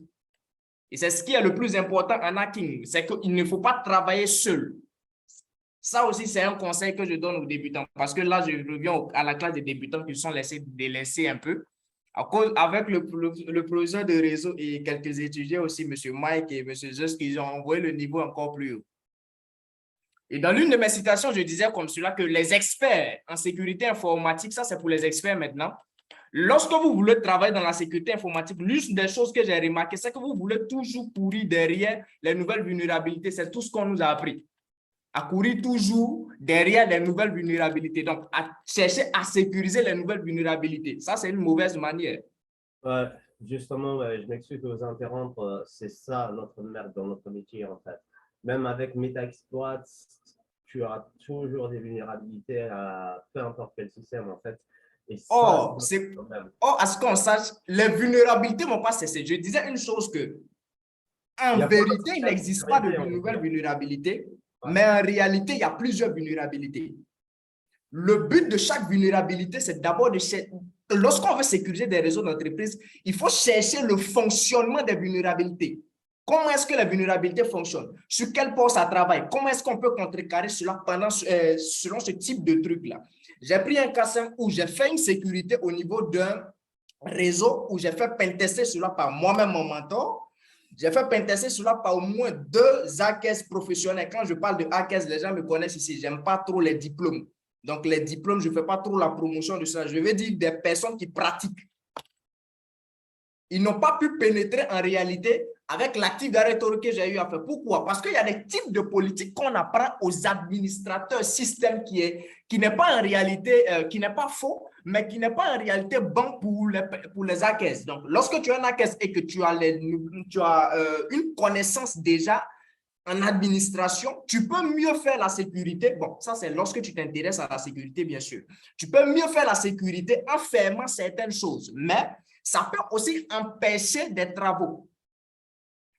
Et c'est ce qui est le plus important en hacking, c'est qu'il ne faut pas travailler seul. Ça aussi, c'est un conseil que je donne aux débutants. Parce que là, je reviens à la classe des débutants qui sont délaissés un peu. Avec le professeur de réseau et quelques étudiants aussi, M. Mike et M. Just, ils ont envoyé le niveau encore plus haut. Et dans l'une de mes citations, je disais comme cela que les experts en sécurité informatique, ça c'est pour les experts maintenant, lorsque vous voulez travailler dans la sécurité informatique, l'une des choses que j'ai remarqué, c'est que vous voulez toujours courir derrière les nouvelles vulnérabilités. C'est tout ce qu'on nous a appris. À courir toujours derrière les nouvelles vulnérabilités. Donc, à chercher à sécuriser les nouvelles vulnérabilités. Ça, c'est une mauvaise manière. Justement, je m'excuse de vous interrompre. C'est ça notre merde dans notre métier, en fait. Même avec MetaExploit, tu as toujours des vulnérabilités à peu importe quel système, en fait. Et ça, à ce qu'on sache, les vulnérabilités ne vont pas cesser. Je disais une chose que, en vérité, il n'existe pas de nouvelles vulnérabilités, mais en réalité, il y a plusieurs vulnérabilités. Le but de chaque vulnérabilité, c'est d'abord de chercher. Lorsqu'on veut sécuriser des réseaux d'entreprise, il faut chercher le fonctionnement des vulnérabilités. Comment est-ce que la vulnérabilité fonctionne? Sur quel poste ça travaille? Comment est-ce qu'on peut contrecarrer cela selon ce type de truc-là? J'ai pris un cas simple où j'ai fait une sécurité au niveau d'un réseau où j'ai fait pentester cela par moi-même, mon mentor. J'ai fait pentester cela par au moins 2 hackers professionnels. Quand je parle de hackers, les gens me connaissent ici. Je n'aime pas trop les diplômes. Donc, les diplômes, je ne fais pas trop la promotion de ça. Je veux dire des personnes qui pratiquent. Ils n'ont pas pu pénétrer en réalité avec l'Active Directory que j'ai eu à faire. Pourquoi? Parce qu'il y a des types de politiques qu'on apprend aux administrateurs système qui n'est pas en réalité, qui n'est pas faux, mais qui n'est pas en réalité bon pour les hackers. Donc, lorsque tu es un hacker et que tu as une connaissance déjà en administration, tu peux mieux faire la sécurité. Bon, ça, c'est lorsque tu t'intéresses à la sécurité, bien sûr. Tu peux mieux faire la sécurité en fermant certaines choses, mais ça peut aussi empêcher des travaux.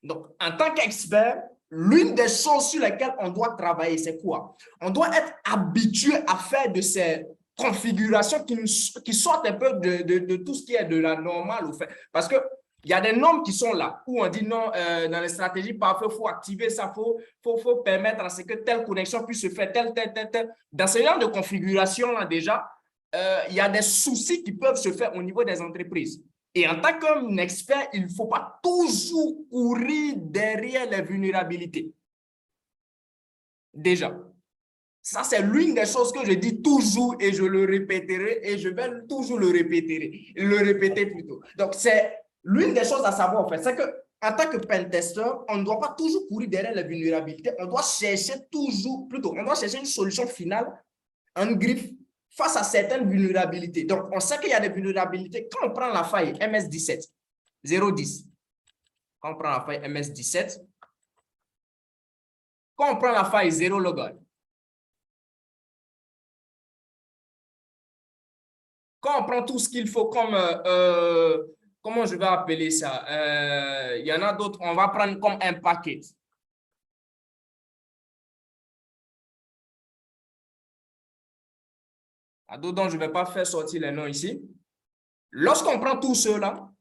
Donc, en tant qu'expert, l'une des choses sur lesquelles on doit travailler, c'est quoi? On doit être habitué à faire de ces configurations qui sortent un peu de tout ce qui est de la normale. Parce qu'il y a des normes qui sont là, où on dit non, dans les stratégies, parfois, il faut activer ça, il faut permettre à ce que telle connexion puisse se faire, telle. Dans ce genre de configuration-là, déjà, il y a des soucis qui peuvent se faire au niveau des entreprises. Et en tant qu'expert, il ne faut pas toujours courir derrière les vulnérabilités. Déjà. Ça, c'est l'une des choses que je dis toujours et je le répéterai et je vais toujours le répéter plutôt. Donc, c'est l'une des choses à savoir, en fait, c'est qu'en tant que pentester, on ne doit pas toujours courir derrière les vulnérabilités. On doit chercher une solution finale, en griffe, face à certaines vulnérabilités. Donc, on sait qu'il y a des vulnérabilités. Quand on prend la faille MS17, 010, quand on prend la faille MS17, quand on prend la faille 0 logon, quand on prend tout ce qu'il faut comme, comment je vais appeler ça? Il y en a d'autres, on va prendre comme un paquet. dont je ne vais pas faire sortir les noms ici. Lorsqu'on prend tous ceux-là,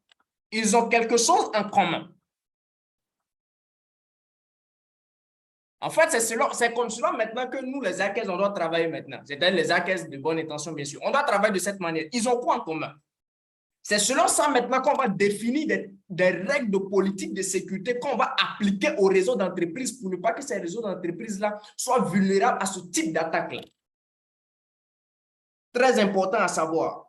ils ont quelque chose en commun. En fait, c'est comme cela maintenant que nous, les AKES, on doit travailler maintenant. C'est-à-dire les AKES de bonne intention, bien sûr. On doit travailler de cette manière. Ils ont quoi en commun? C'est selon ça maintenant qu'on va définir des règles de politique de sécurité qu'on va appliquer aux réseaux d'entreprises pour ne pas que ces réseaux d'entreprises-là soient vulnérables à ce type d'attaque-là. Très important à savoir.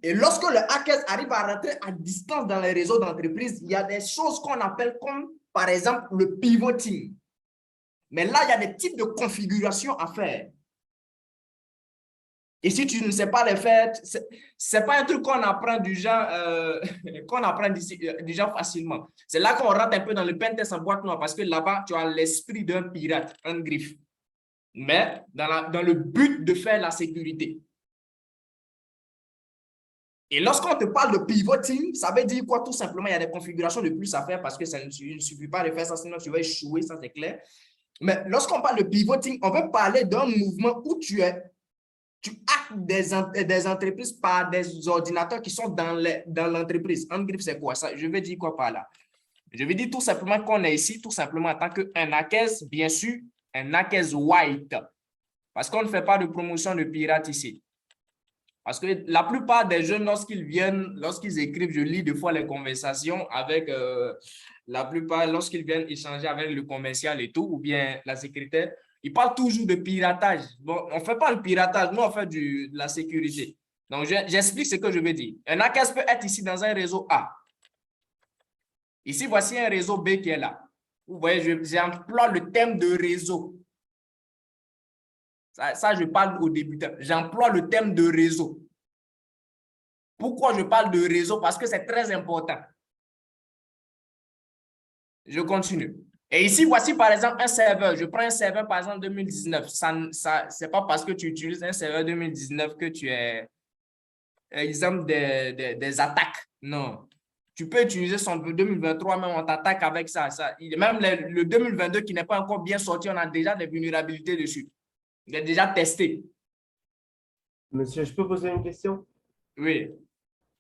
Et lorsque le hacker arrive à rentrer à distance dans les réseaux d'entreprise, il y a des choses qu'on appelle comme, par exemple, le pivoting. Mais là, il y a des types de configurations à faire. Et si tu ne sais pas les faire, ce n'est pas un truc qu'on apprend du genre, du genre facilement. C'est là qu'on rentre un peu dans le pentest en boîte noire parce que là-bas, tu as l'esprit d'un pirate, un griffe. Mais dans le but de faire la sécurité. Et lorsqu'on te parle de pivoting, ça veut dire quoi? Tout simplement, il y a des configurations de plus à faire parce que ça ne suffit pas de faire ça, sinon tu vas échouer, ça c'est clair. Mais lorsqu'on parle de pivoting, on veut parler d'un mouvement où tu hackes des entreprises par des ordinateurs qui sont dans l'entreprise. En griffe, c'est quoi ça? Je vais dire quoi par là? Je vais dire tout simplement qu'on est ici, tout simplement en tant qu'un hackers, bien sûr, un hackers white. Parce qu'on ne fait pas de promotion de pirates ici. Parce que la plupart des jeunes, lorsqu'ils écrivent, je lis des fois les conversations avec la plupart, lorsqu'ils viennent échanger avec le commercial et tout, ou bien la secrétaire, ils parlent toujours de piratage. Bon, on ne fait pas le piratage, nous on fait de la sécurité. Donc, j'explique ce que je veux dire. Un hacker peut être ici dans un réseau A. Ici, voici un réseau B qui est là. Vous voyez, j'emploie le thème de réseau. Ça, je parle au débutant. J'emploie le thème de réseau. Pourquoi je parle de réseau? Parce que c'est très important. Je continue. Et ici, voici par exemple un serveur. Je prends un serveur par exemple 2019. Ce n'est pas parce que tu utilises un serveur 2019 que tu es exemple des attaques. Non. Tu peux utiliser son 2023, même on t'attaque avec ça. Même le 2022 qui n'est pas encore bien sorti, on a déjà des vulnérabilités dessus. Il est déjà testé. Monsieur, je peux poser une question? Oui.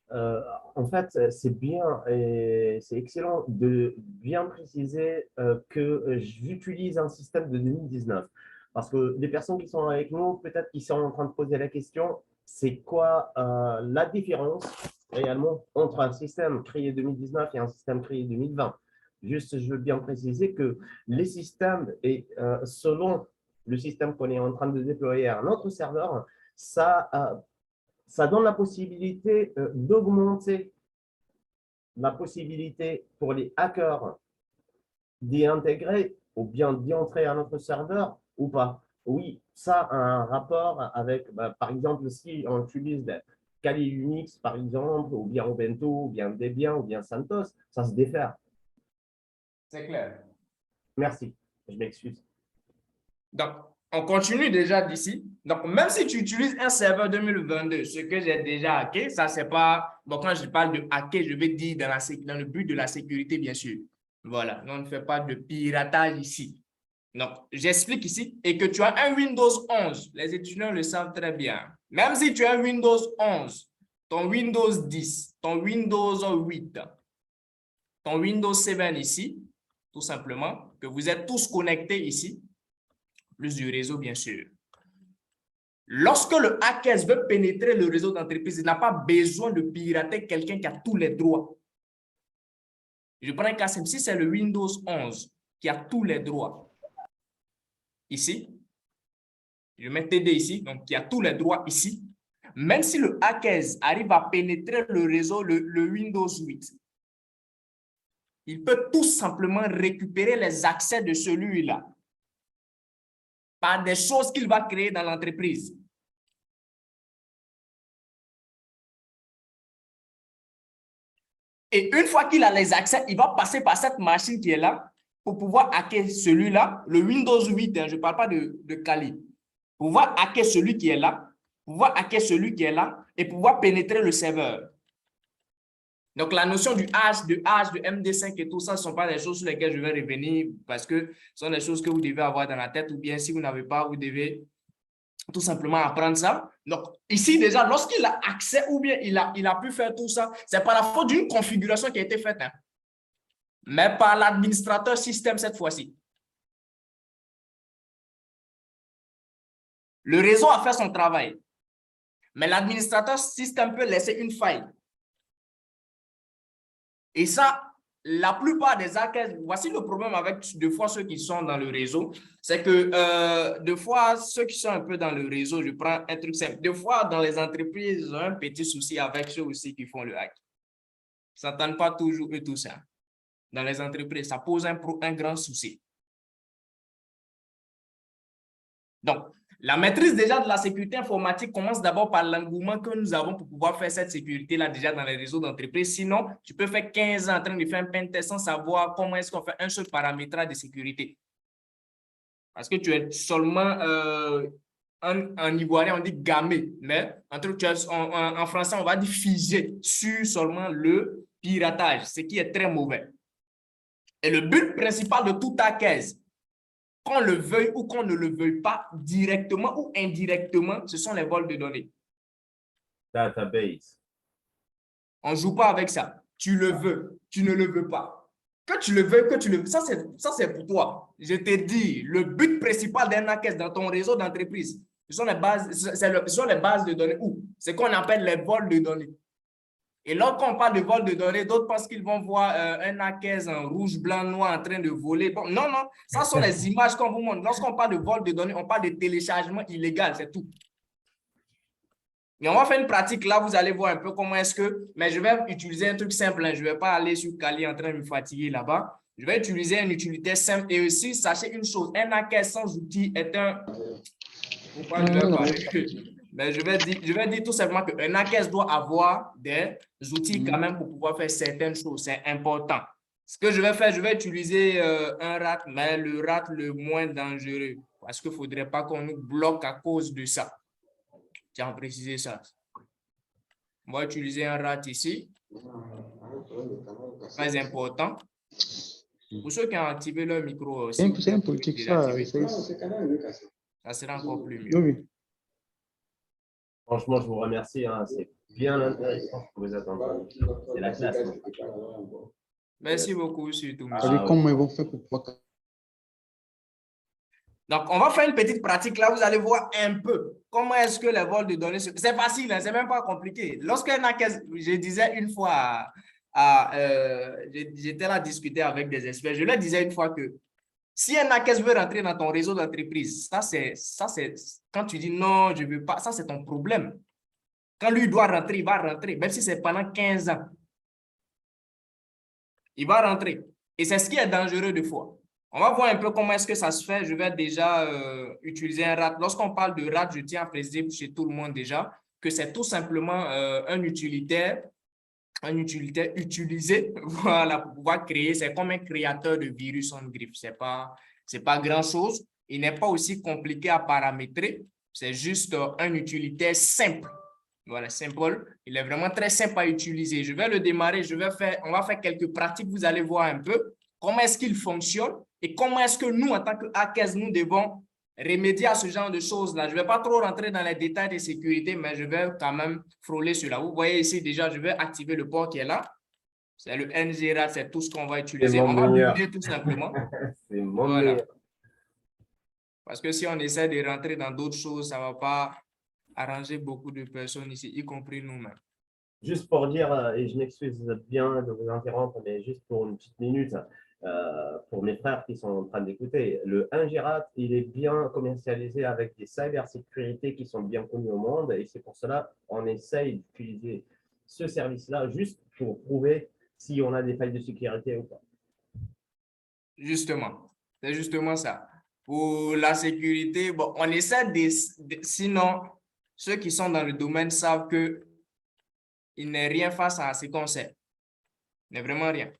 En fait, c'est bien et c'est excellent de bien préciser que j'utilise un système de 2019. Parce que les personnes qui sont avec nous, peut-être qui sont en train de poser la question, c'est quoi la différence réellement entre un système créé 2019 et un système créé 2020? Juste, je veux bien préciser que les systèmes, et selon le système qu'on est en train de déployer à notre serveur, ça donne la possibilité d'augmenter la possibilité pour les hackers d'y intégrer ou bien d'y entrer à notre serveur ou pas. Oui, ça a un rapport avec, par exemple, si on utilise Kali Unix, par exemple, ou bien Ubuntu, ou bien Debian, ou bien CentOS, ça se défère. C'est clair. Merci, je m'excuse. Donc, on continue déjà d'ici. Donc, même si tu utilises un serveur 2022, ce que j'ai déjà hacké, ça, c'est pas… Bon, quand je parle de hacker, je vais dire dans le but de la sécurité, bien sûr. Voilà, on ne fait pas de piratage ici. Donc, j'explique ici et que tu as un Windows 11. Les étudiants le savent très bien. Même si tu as un Windows 11, ton Windows 10, ton Windows 8, ton Windows 7 ici, tout simplement, que vous êtes tous connectés ici, plus du réseau, bien sûr. Lorsque le hacker veut pénétrer le réseau d'entreprise, il n'a pas besoin de pirater quelqu'un qui a tous les droits. Je prends un cas simple. Si c'est le Windows 11 qui a tous les droits, ici, je mets TD ici, donc qui a tous les droits ici, même si le hacker arrive à pénétrer le réseau, le Windows 8, il peut tout simplement récupérer les accès de celui-là par des choses qu'il va créer dans l'entreprise. Et une fois qu'il a les accès, il va passer par cette machine qui est là pour pouvoir hacker celui-là, le Windows 8, hein, je ne parle pas de Kali, pour pouvoir hacker celui qui est là, pouvoir hacker celui qui est là et pouvoir pénétrer le serveur. Donc, la notion du hash, de MD5 et tout ça ne sont pas des choses sur lesquelles je vais revenir parce que ce sont des choses que vous devez avoir dans la tête ou bien si vous n'avez pas, vous devez tout simplement apprendre ça. Donc, ici, déjà, lorsqu'il a accès ou bien il a pu faire tout ça, c'est par la faute d'une configuration qui a été faite, hein, mais par l'administrateur système cette fois-ci. Le réseau a fait son travail, mais l'administrateur système peut laisser une faille. Et ça, la plupart des hackers, voici le problème avec des fois ceux qui sont dans le réseau, c'est que des fois, ceux qui sont un peu dans le réseau, je prends un truc simple, des fois dans les entreprises, ils ont un petit souci avec ceux aussi qui font le hack. Ils ne s'entendent pas toujours eux tout ça. Dans les entreprises, ça pose un grand souci. Donc, la maîtrise déjà de la sécurité informatique commence d'abord par l'engouement que nous avons pour pouvoir faire cette sécurité-là déjà dans les réseaux d'entreprise. Sinon, tu peux faire 15 ans en train de faire un pentest sans savoir comment est-ce qu'on fait un seul paramétrage de sécurité. Parce que tu es seulement en ivoirien, on dit gamé, mais en français, on va dire figé sur seulement le piratage, ce qui est très mauvais. Et le but principal de tout hacker, qu'on le veuille ou qu'on ne le veuille pas, directement ou indirectement, ce sont les vols de données. Database. On ne joue pas avec ça. Tu le veux, tu ne le veux pas. Que tu le veuilles, que tu le veux, ça c'est pour toi. Je t'ai dit, le but principal d'un hacker dans ton réseau d'entreprise, ce sont les bases de données. Où? C'est qu'on appelle les vols de données. Et lorsqu'on parle de vol de données, d'autres pensent qu'ils vont voir un hacker en rouge, blanc, noir en train de voler. Bon, non, non, ça sont les images qu'on vous montre. Lorsqu'on parle de vol de données, on parle de téléchargement illégal, c'est tout. Et on va faire une pratique là, vous allez voir un peu comment est-ce que, mais je vais utiliser un truc simple, hein. Je ne vais pas aller sur Kali en train de me fatiguer là-bas. Je vais utiliser un utilitaire simple et aussi, sachez une chose, un hacker sans outils est un... Pourquoi je vais parler? Mais je vais dire tout simplement qu'un hacker doit avoir des outils quand même pour pouvoir faire certaines choses. C'est important. Ce que je vais faire, je vais utiliser un RAT, mais le RAT le moins dangereux. Parce qu'il ne faudrait pas qu'on nous bloque à cause de ça. Tiens, préciser ça. On va utiliser un RAT ici. Très important. Pour ceux qui ont activé leur micro aussi. C'est un politique, ça. Ça sera encore plus mieux. Oui. Franchement, je vous remercie. Hein. C'est bien intéressant ce que vous êtes en train de faire. C'est la classe. Merci beaucoup, surtout, monsieur. C'est-à-dire comment ils vont faire pour pouvoir... Donc, on va faire une petite pratique. Là, vous allez voir un peu comment est-ce que les vols de données... C'est facile, hein, c'est même pas compliqué. Lorsqu'un hacker, je disais une fois, j'étais là à discuter avec des experts, je leur disais une fois que si un hacker veut rentrer dans ton réseau d'entreprise, ça c'est quand tu dis non, je ne veux pas, ça c'est ton problème. Quand lui doit rentrer, il va rentrer, même si c'est pendant 15 ans. Il va rentrer. Et c'est ce qui est dangereux des fois. On va voir un peu comment est-ce que ça se fait. Je vais déjà utiliser un RAT. Lorsqu'on parle de RAT, je tiens à préciser chez tout le monde déjà que c'est tout simplement un utilitaire utilisé voilà, pour pouvoir créer. C'est comme un créateur de virus en griffe. Ce n'est pas grand-chose. Il n'est pas aussi compliqué à paramétrer. C'est juste un utilitaire simple. Voilà, simple. Il est vraiment très simple à utiliser. Je vais le démarrer. On va faire quelques pratiques. Vous allez voir un peu comment est-ce qu'il fonctionne et comment est-ce que nous, en tant que hackers, nous devons remédier à ce genre de choses-là. Je ne vais pas trop rentrer dans les détails de sécurité, mais je vais quand même frôler cela. Vous voyez ici déjà, je vais activer le port qui est là. C'est le NGRAT, c'est tout ce qu'on va utiliser. On va builder tout simplement. C'est mon voilà. meilleur. Parce que si on essaie de rentrer dans d'autres choses, ça ne va pas arranger beaucoup de personnes ici, y compris nous-mêmes. Juste pour dire, et je m'excuse bien de vous interrompre, mais juste pour une petite minute, pour mes frères qui sont en train d'écouter, le 1Girat, il est bien commercialisé avec des cybersécurités qui sont bien connues au monde et c'est pour cela qu'on essaye d'utiliser ce service-là juste pour prouver si on a des failles de sécurité ou pas. Justement, c'est justement ça. Pour la sécurité, bon, on essaie sinon, ceux qui sont dans le domaine savent qu'il n'est rien face à ce concept. Il n'est vraiment rien.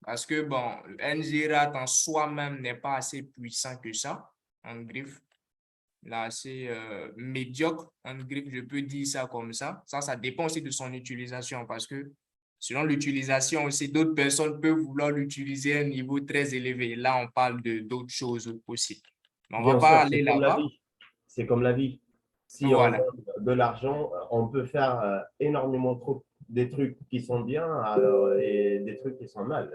Parce que, bon, le NGRAT en soi-même n'est pas assez puissant que ça, en griffe. Il est assez médiocre, en griffe, je peux dire ça comme ça. Ça dépend aussi de son utilisation parce que selon l'utilisation aussi, d'autres personnes peuvent vouloir l'utiliser à un niveau très élevé. Là, on parle d'autres choses aussi. Mais on ne va pas aller là-bas. C'est comme la vie. Si Voilà. on donne de l'argent, on peut faire énormément trop des trucs qui sont bien et des trucs qui sont mal.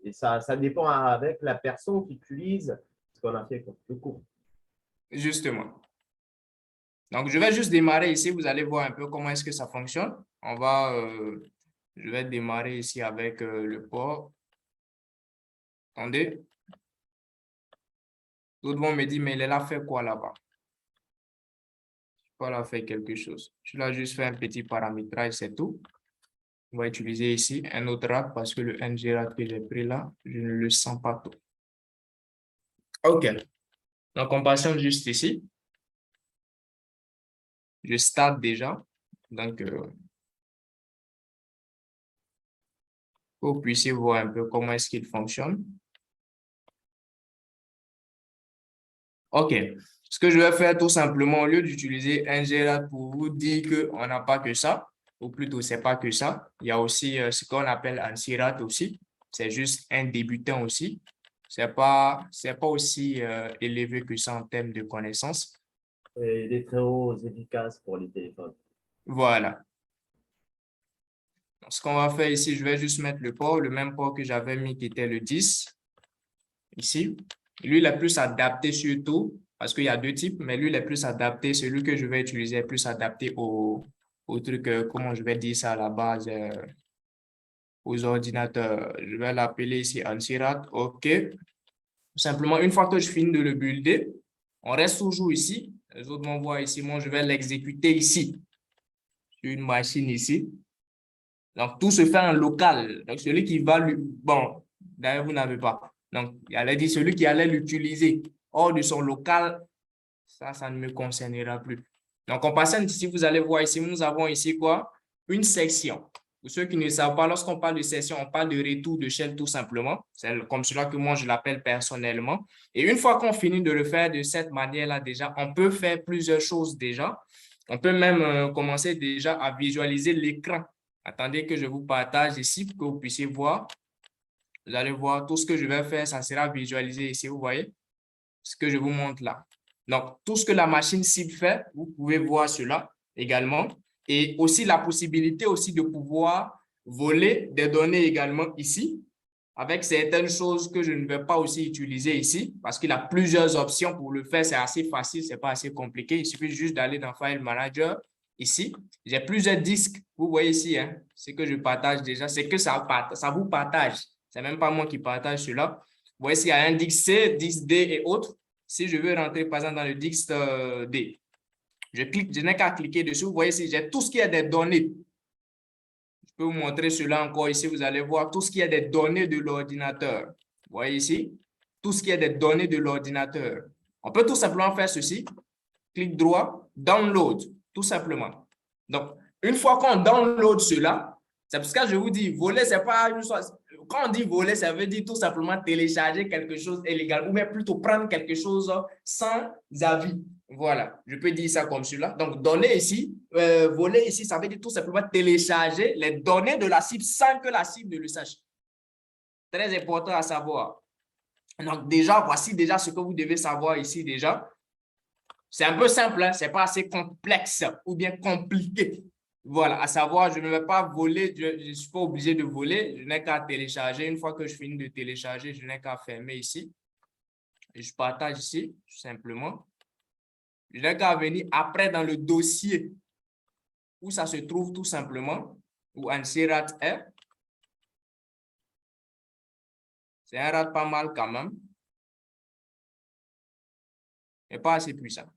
Et ça dépend avec la personne qui utilise ce qu'on a fait tout court. Justement. Donc, je vais juste démarrer ici. Vous allez voir un peu comment est-ce que ça fonctionne. Je vais démarrer ici avec le port. Attendez. D'autres vont me dire, mais il est là fait quoi là-bas? Je vais là faire quelque chose. Je vais juste faire un petit paramétrage, c'est tout. On va utiliser ici un autre RAT parce que le NGRAT que j'ai pris là, je ne le sens pas tout. OK. Donc, on patiente juste ici. Je starte déjà. Donc, vous puissiez voir un peu comment est-ce qu'il fonctionne. OK. Ce que je vais faire tout simplement, au lieu d'utiliser un NGRAT pour vous dire qu'on n'a pas que ça, ou plutôt, c'est pas que ça. Il y a aussi ce qu'on appelle un CIRAT aussi. C'est juste un débutant aussi. C'est pas aussi élevé que ça en termes de connaissances. Et il est très haut, efficace pour les téléphones. Voilà. Donc, ce qu'on va faire ici, je vais juste mettre le port, le même port que j'avais mis qui était le 10. Ici. Lui, il est plus adapté surtout, parce qu'il y a deux types, mais lui, il est plus adapté. Celui que je vais utiliser est plus adapté au truc, comment je vais dire ça à la base, aux ordinateurs. Je vais l'appeler ici Ansirat. OK. Simplement, une fois que je finis de le builder, on reste toujours ici. Les autres vont voir ici. Moi, je vais l'exécuter ici, sur une machine ici. Donc, tout se fait en local. Donc, celui qui va lui... Bon, d'ailleurs, vous n'avez pas. Donc, il allait dire celui qui allait l'utiliser hors de son local, ça ne me concernera plus. Donc, en passant ici, vous allez voir ici, nous avons ici quoi? Une section. Pour ceux qui ne savent pas, lorsqu'on parle de section, on parle de retour de shell tout simplement. C'est comme cela que moi, je l'appelle personnellement. Et une fois qu'on finit de le faire de cette manière-là déjà, on peut faire plusieurs choses déjà. On peut même commencer déjà à visualiser l'écran. Attendez que je vous partage ici pour que vous puissiez voir. Vous allez voir tout ce que je vais faire, ça sera visualisé ici, vous voyez ce que je vous montre là. Donc, tout ce que la machine cible fait, vous pouvez voir cela également. Et aussi la possibilité aussi de pouvoir voler des données également ici, avec certaines choses que je ne vais pas aussi utiliser ici, parce qu'il a plusieurs options pour le faire. C'est assez facile, ce n'est pas assez compliqué. Il suffit juste d'aller dans File Manager. Ici, j'ai plusieurs disques. Vous voyez ici, hein, ce que je partage déjà, c'est que ça vous partage. Ce n'est même pas moi qui partage cela. Vous voyez s'il y a un disque C, disque D et autres. Si je veux rentrer, par exemple, dans le disque D, je n'ai qu'à cliquer dessus. Vous voyez ici, j'ai tout ce qui est des données. Je peux vous montrer cela encore ici. Vous allez voir tout ce qui est des données de l'ordinateur. Vous voyez ici, tout ce qui est des données de l'ordinateur. On peut tout simplement faire ceci. Clic droit, download, tout simplement. Donc, une fois qu'on download cela, c'est pour ça que je vous dis, voler, c'est pas une chose. Quand on dit voler, ça veut dire tout simplement télécharger quelque chose illégal ou même plutôt prendre quelque chose sans avis. Voilà, je peux dire ça comme cela. Donc, donner ici, voler ici, ça veut dire tout simplement télécharger les données de la cible sans que la cible ne le sache. Très important à savoir. Donc, déjà, voici déjà ce que vous devez savoir ici déjà. C'est un peu simple, hein? Ce n'est pas assez complexe ou bien compliqué. Voilà, à savoir, je ne vais pas voler, je ne suis pas obligé de voler, je n'ai qu'à télécharger. Une fois que je finis de télécharger, je n'ai qu'à fermer ici. Et je partage ici, tout simplement. Je n'ai qu'à venir après dans le dossier où ça se trouve tout simplement, où un CRAT est. C'est un RAT pas mal quand même, mais pas assez puissant.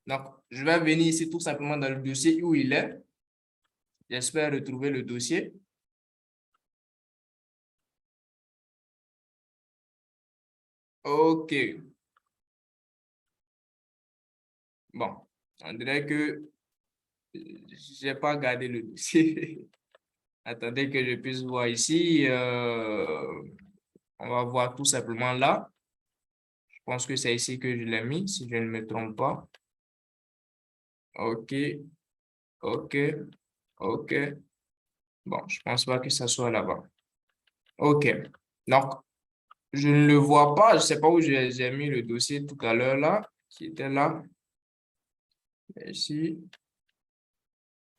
Donc, je vais venir ici tout simplement dans le dossier où il est. J'espère retrouver le dossier. OK. Bon, on dirait que je n'ai pas gardé le dossier. Attendez que je puisse voir ici. On va voir tout simplement là. Je pense que c'est ici que je l'ai mis, si je ne me trompe pas. OK. OK. OK. Bon, je ne pense pas que ça soit là-bas. OK. Donc, je ne le vois pas. Je ne sais pas où j'ai mis le dossier tout à l'heure là. qui était là. Merci.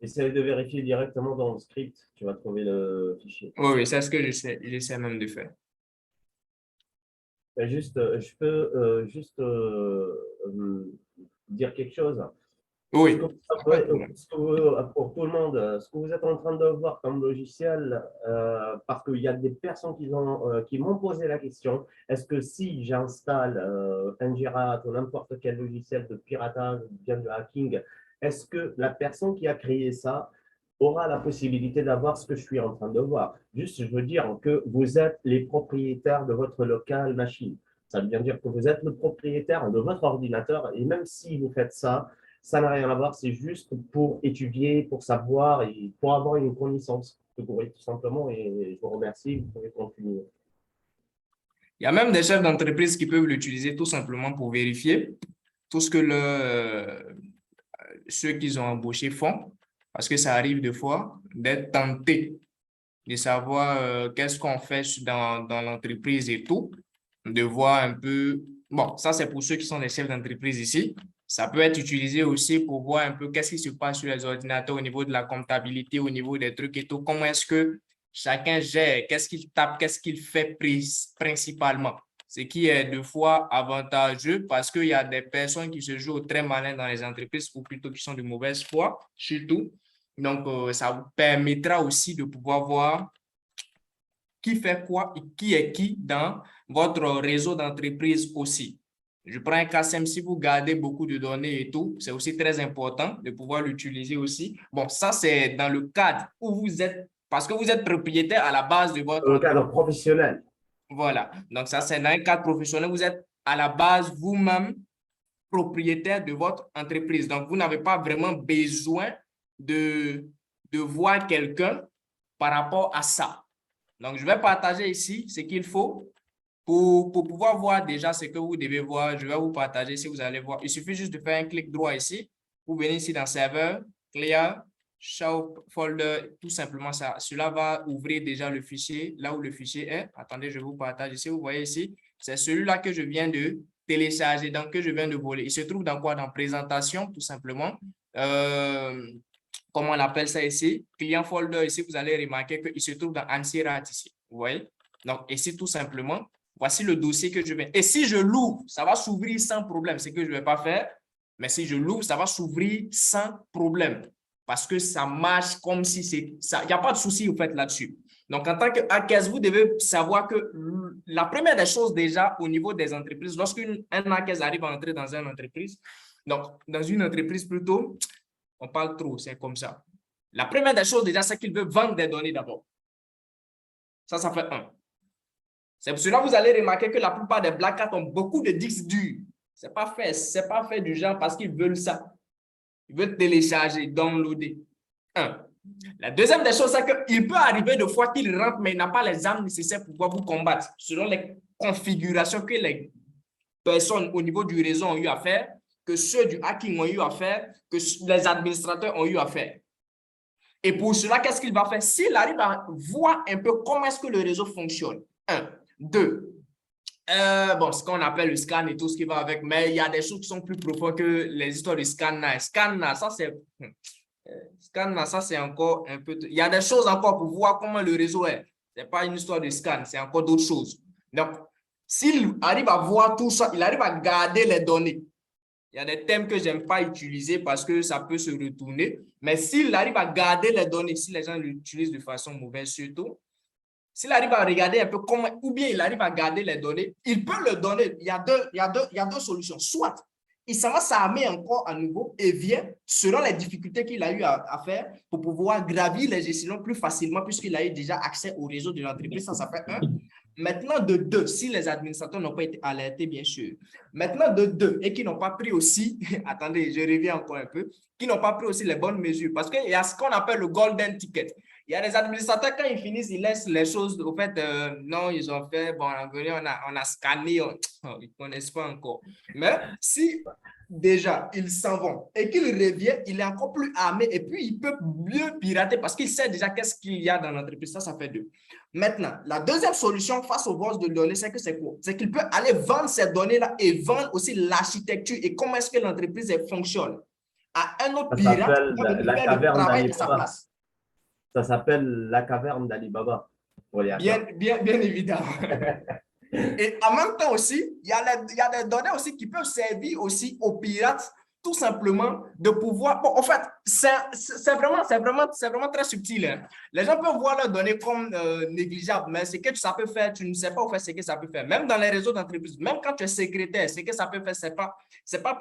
Essaye de vérifier directement dans le script. Tu vas trouver le fichier. Oui, oui, c'est ce que j'essaie même de faire. Mais juste, je peux juste dire quelque chose. Oui. Pour tout le monde, ce que vous êtes en train de voir comme logiciel, parce qu'il y a des personnes qui m'ont posé la question, est-ce que si j'installe Ngirat ou n'importe quel logiciel de piratage, bien de hacking, est-ce que la personne qui a créé ça aura la possibilité d'avoir ce que je suis en train de voir? Juste, je veux dire que vous êtes les propriétaires de votre local machine. Ça veut bien dire que vous êtes le propriétaire de votre ordinateur et même si vous faites ça, ça n'a rien à voir, c'est juste pour étudier, pour savoir et pour avoir une connaissance. Tout simplement, et je vous remercie, vous pouvez continuer. Il y a même des chefs d'entreprise qui peuvent l'utiliser tout simplement pour vérifier tout ce que ceux qu'ils ont embauchés font, parce que ça arrive des fois d'être tenté de savoir qu'est-ce qu'on fait dans l'entreprise et tout, de voir un peu. Bon, ça c'est pour ceux qui sont des chefs d'entreprise ici. Ça peut être utilisé aussi pour voir un peu qu'est-ce qui se passe sur les ordinateurs au niveau de la comptabilité, au niveau des trucs et tout. Comment est-ce que chacun gère, qu'est-ce qu'il tape, qu'est-ce qu'il fait principalement. Ce qui est deux fois avantageux parce qu'il y a des personnes qui se jouent très malin dans les entreprises ou plutôt qui sont de mauvaise foi, surtout. Donc, ça vous permettra aussi de pouvoir voir qui fait quoi et qui est qui dans votre réseau d'entreprise aussi. Je prends un cas simple, si vous gardez beaucoup de données et tout, c'est aussi très important de pouvoir l'utiliser aussi. Bon, ça, c'est dans le cadre où vous êtes, parce que vous êtes propriétaire à la base de votre... Dans le cadre professionnel. Voilà. Donc, ça, c'est dans un cadre professionnel. Vous êtes à la base vous-même propriétaire de votre entreprise. Donc, vous n'avez pas vraiment besoin de voir quelqu'un par rapport à ça. Donc, je vais partager ici ce qu'il faut pour pouvoir voir déjà ce que vous devez voir. Je vais vous partager si vous allez voir. Il suffit juste de faire un clic droit ici. Vous venez ici dans Serveur, Clear, Show Folder, tout simplement ça. Cela va ouvrir déjà le fichier, là où le fichier est. Attendez, je vous partage ici. Vous voyez ici, c'est celui-là que je viens de télécharger, donc que je viens de voler. Il se trouve dans quoi? Dans Présentation, tout simplement. Comment on appelle ça ici? Client Folder, ici, vous allez remarquer qu'il se trouve dans Ngirat ici. Vous voyez? Donc, ici, tout simplement, voici le dossier que je viens. Et si je l'ouvre, ça va s'ouvrir sans problème. C'est que je ne vais pas faire. Mais si je l'ouvre, ça va s'ouvrir sans problème. Parce que ça marche comme si c'est ça. Il n'y a pas de souci, vous faites là-dessus. Donc, en tant que hacker, vous devez savoir que la première des choses déjà au niveau des entreprises, lorsqu'un hacker arrive à entrer dans une entreprise, donc dans une entreprise plutôt, on parle trop, c'est comme ça. La première des choses déjà, c'est qu'il veut vendre des données d'abord. Ça fait un. C'est pour cela que vous allez remarquer que la plupart des Black Hat ont beaucoup de disques durs. Ce n'est pas fait du genre parce qu'ils veulent ça. Ils veulent télécharger, downloader. Un. La deuxième des choses, c'est qu'il peut arriver de fois qu'il rentre, mais il n'a pas les armes nécessaires pour pouvoir vous combattre. Selon les configurations que les personnes au niveau du réseau ont eu à faire, que ceux du hacking ont eu à faire, que les administrateurs ont eu à faire. Et pour cela, qu'est-ce qu'il va faire? S'il arrive à voir un peu comment est-ce que le réseau fonctionne. Un. Deux. Bon, ce qu'on appelle le scan et tout ce qui va avec, mais il y a des choses qui sont plus profondes que les histoires de scanner. Scanner, ça c'est... Scan, ça c'est encore un peu... Il y a des choses encore pour voir comment le réseau est. Ce n'est pas une histoire de scan, c'est encore d'autres choses. Donc, s'il arrive à voir tout ça, il arrive à garder les données. Il y a des thèmes que je n'aime pas utiliser parce que ça peut se retourner. Mais s'il arrive à garder les données, si les gens l'utilisent de façon mauvaise surtout, s'il arrive à regarder un peu comment, ou bien il arrive à garder les données, il peut le donner. Il y a deux solutions. Soit il s'en va s'armer encore à nouveau et vient, selon les difficultés qu'il a eu à faire, pour pouvoir gravir les échelons plus facilement puisqu'il a eu déjà accès au réseau de l'entreprise. Ça fait un. Maintenant, de deux, si les administrateurs n'ont pas été alertés, bien sûr. Maintenant, de deux, et qui n'ont pas pris aussi, attendez, je reviens encore un peu, qui n'ont pas pris aussi les bonnes mesures. Parce qu'il y a ce qu'on appelle le golden ticket. Il y a des administrateurs, quand ils finissent, ils laissent les choses, au fait, non, ils ont fait, bon, on a scanné, ils ne connaissent pas encore. Mais si déjà, ils s'en vont et qu'il revient, il est encore plus armé et puis il peut mieux pirater parce qu'il sait déjà qu'est-ce qu'il y a dans l'entreprise. Ça fait deux. Maintenant, la deuxième solution face au vol de données, c'est que c'est quoi? C'est qu'il peut aller vendre ces données-là et vendre aussi l'architecture et comment est-ce que l'entreprise fonctionne à un autre Ça pirate s'appelle qui va la faire le caverne travail de sa d'Alibaba. place. Ça s'appelle la caverne d'Alibaba. Pour les hackers. Bien évidemment. Et en même temps aussi, il y a des données aussi qui peuvent servir aussi aux pirates, tout simplement de pouvoir. Bon, en fait, c'est vraiment très subtil. Hein. Les gens peuvent voir leurs données comme négligeables, mais ce que ça peut faire, tu ne sais pas au fait ce que ça peut faire. Même dans les réseaux d'entreprise, même quand tu es secrétaire, ce que ça peut faire, c'est pas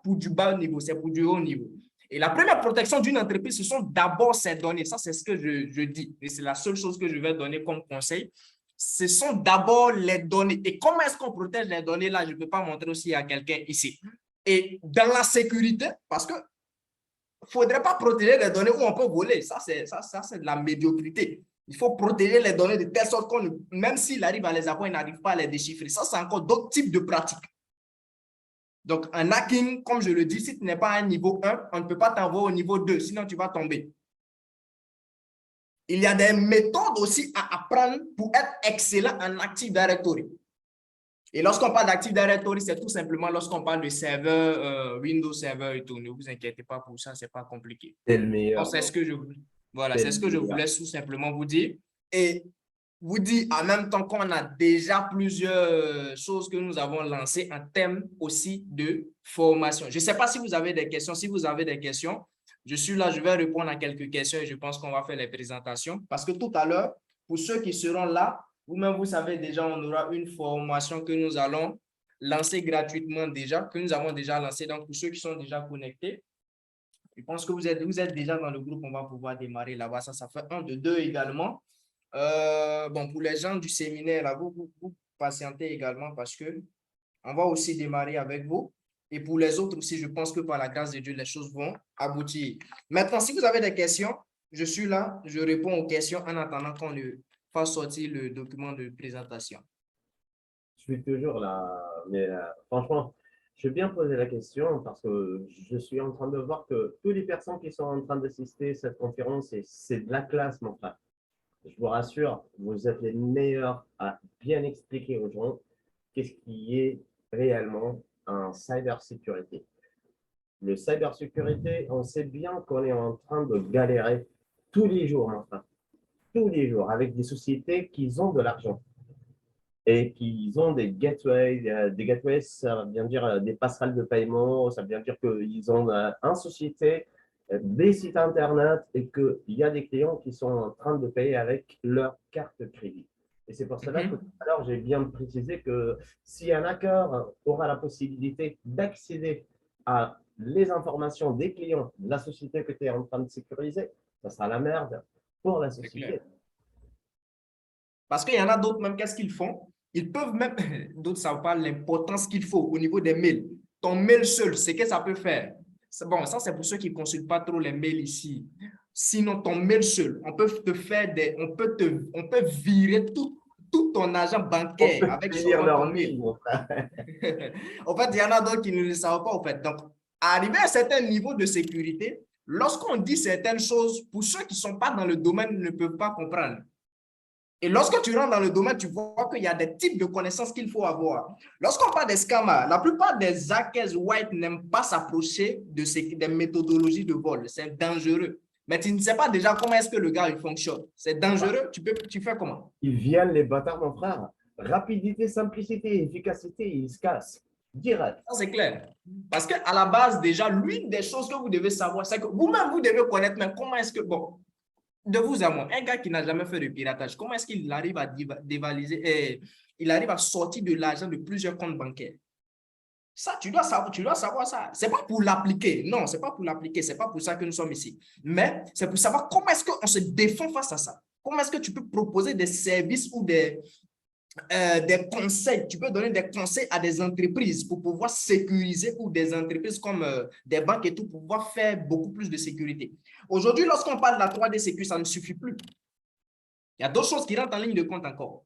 pour du bas niveau, c'est pour du haut niveau. Et la première protection d'une entreprise, ce sont d'abord ses données. Ça, c'est ce que je dis. Et c'est la seule chose que je vais donner comme conseil. Ce sont d'abord les données. Et comment est-ce qu'on protège les données là? Je ne peux pas montrer aussi à quelqu'un ici. Et dans la sécurité, parce que il ne faudrait pas protéger les données où on peut voler. Ça, c'est de la médiocrité. Il faut protéger les données de telle sorte qu'on, même s'il arrive à les avoir, il n'arrive pas à les déchiffrer. Ça, c'est encore d'autres types de pratiques. Donc, un hacking, comme je le dis, si tu n'es pas à un niveau 1, on ne peut pas t'envoyer au niveau 2, sinon tu vas tomber. Il y a des méthodes aussi à apprendre pour être excellent en Active Directory. Et lorsqu'on parle d'Active Directory, c'est tout simplement lorsqu'on parle de serveur, Windows Server et tout. Ne vous inquiétez pas pour ça, ce n'est pas compliqué. C'est le meilleur. C'est ce que je voulais tout simplement vous dire. Et vous dire en même temps qu'on a déjà plusieurs choses que nous avons lancées en termes aussi de formation. Je ne sais pas si vous avez des questions. Si vous avez des questions, je suis là, je vais répondre à quelques questions et je pense qu'on va faire les présentations. Parce que tout à l'heure, pour ceux qui seront là, vous-même, vous savez déjà, on aura une formation que nous allons lancer gratuitement déjà, que nous avons déjà lancée. Donc, pour ceux qui sont déjà connectés, je pense que vous êtes déjà dans le groupe, on va pouvoir démarrer là-bas. Ça fait 1 de 2 également. Bon, pour les gens du séminaire, là, vous patientez également parce que on va aussi démarrer avec vous. Et pour les autres aussi, je pense que par la grâce de Dieu, les choses vont aboutir. Maintenant, si vous avez des questions, je suis là, je réponds aux questions en attendant qu'on fasse sortir le document de présentation. Je suis toujours là, mais franchement, je vais bien poser la question parce que je suis en train de voir que toutes les personnes qui sont en train d'assister à cette conférence, c'est de la classe, mon frère. Je vous rassure, vous êtes les meilleurs à bien expliquer aux gens qu'est-ce qui est réellement en cybersécurité. Le cybersécurité, on sait bien qu'on est en train de galérer tous les jours, mon frère. Tous les jours, avec des sociétés qui ont de l'argent et qui ont des gateways. Des gateways, ça veut bien dire des passerelles de paiement, ça veut bien dire qu'ils ont une société, des sites internet et qu'il y a des clients qui sont en train de payer avec leur carte de crédit. Et c'est pour cela que tout à l'heure, j'ai bien précisé que si un hacker aura la possibilité d'accéder à les informations des clients de la société que tu es en train de sécuriser, ça sera la merde pour la société. Parce qu'il y en a d'autres même, qu'est-ce qu'ils font? Ils peuvent même, d'autres savent pas l'importance qu'il faut au niveau des mails. Ton mail seul, c'est que ça peut faire. Bon, ça c'est pour ceux qui ne consultent pas trop les mails ici. Sinon, ton mail seul, on peut te faire on peut virer tout ton argent bancaire avec leur mail. En fait, il y en a d'autres qui ne le savent pas, en fait. Donc, arriver à un certain niveau de sécurité, lorsqu'on dit certaines choses, pour ceux qui ne sont pas dans le domaine ne peuvent pas comprendre. Et lorsque tu rentres dans le domaine, tu vois qu'il y a des types de connaissances qu'il faut avoir. Lorsqu'on parle des scammers, la plupart des hackers white n'aiment pas s'approcher des méthodologies de vol. C'est dangereux. Mais tu ne sais pas déjà comment est-ce que le gars il fonctionne. C'est dangereux. Tu fais comment? Ils viennent, les bâtards, mon frère. Rapidité, simplicité, efficacité, ils se cassent. Direct. Ça, c'est clair. Parce qu'à la base, déjà, l'une des choses que vous devez savoir, c'est que vous-même, vous devez connaître, mais comment est-ce que, bon, de vous à moi, un gars qui n'a jamais fait de piratage, comment est-ce qu'il arrive à dévaliser, il arrive à sortir de l'argent de plusieurs comptes bancaires? Ça, tu dois savoir ça. Ce n'est pas pour l'appliquer. Non, ce n'est pas pour l'appliquer. Ce n'est pas pour ça que nous sommes ici. Mais c'est pour savoir comment est-ce qu'on se défend face à ça. Comment est-ce que tu peux proposer des services ou des conseils. Tu peux donner des conseils à des entreprises pour pouvoir sécuriser ou des entreprises comme des banques et tout pour pouvoir faire beaucoup plus de sécurité. Aujourd'hui, lorsqu'on parle de la 3D sécu, ça ne suffit plus. Il y a d'autres choses qui rentrent en ligne de compte encore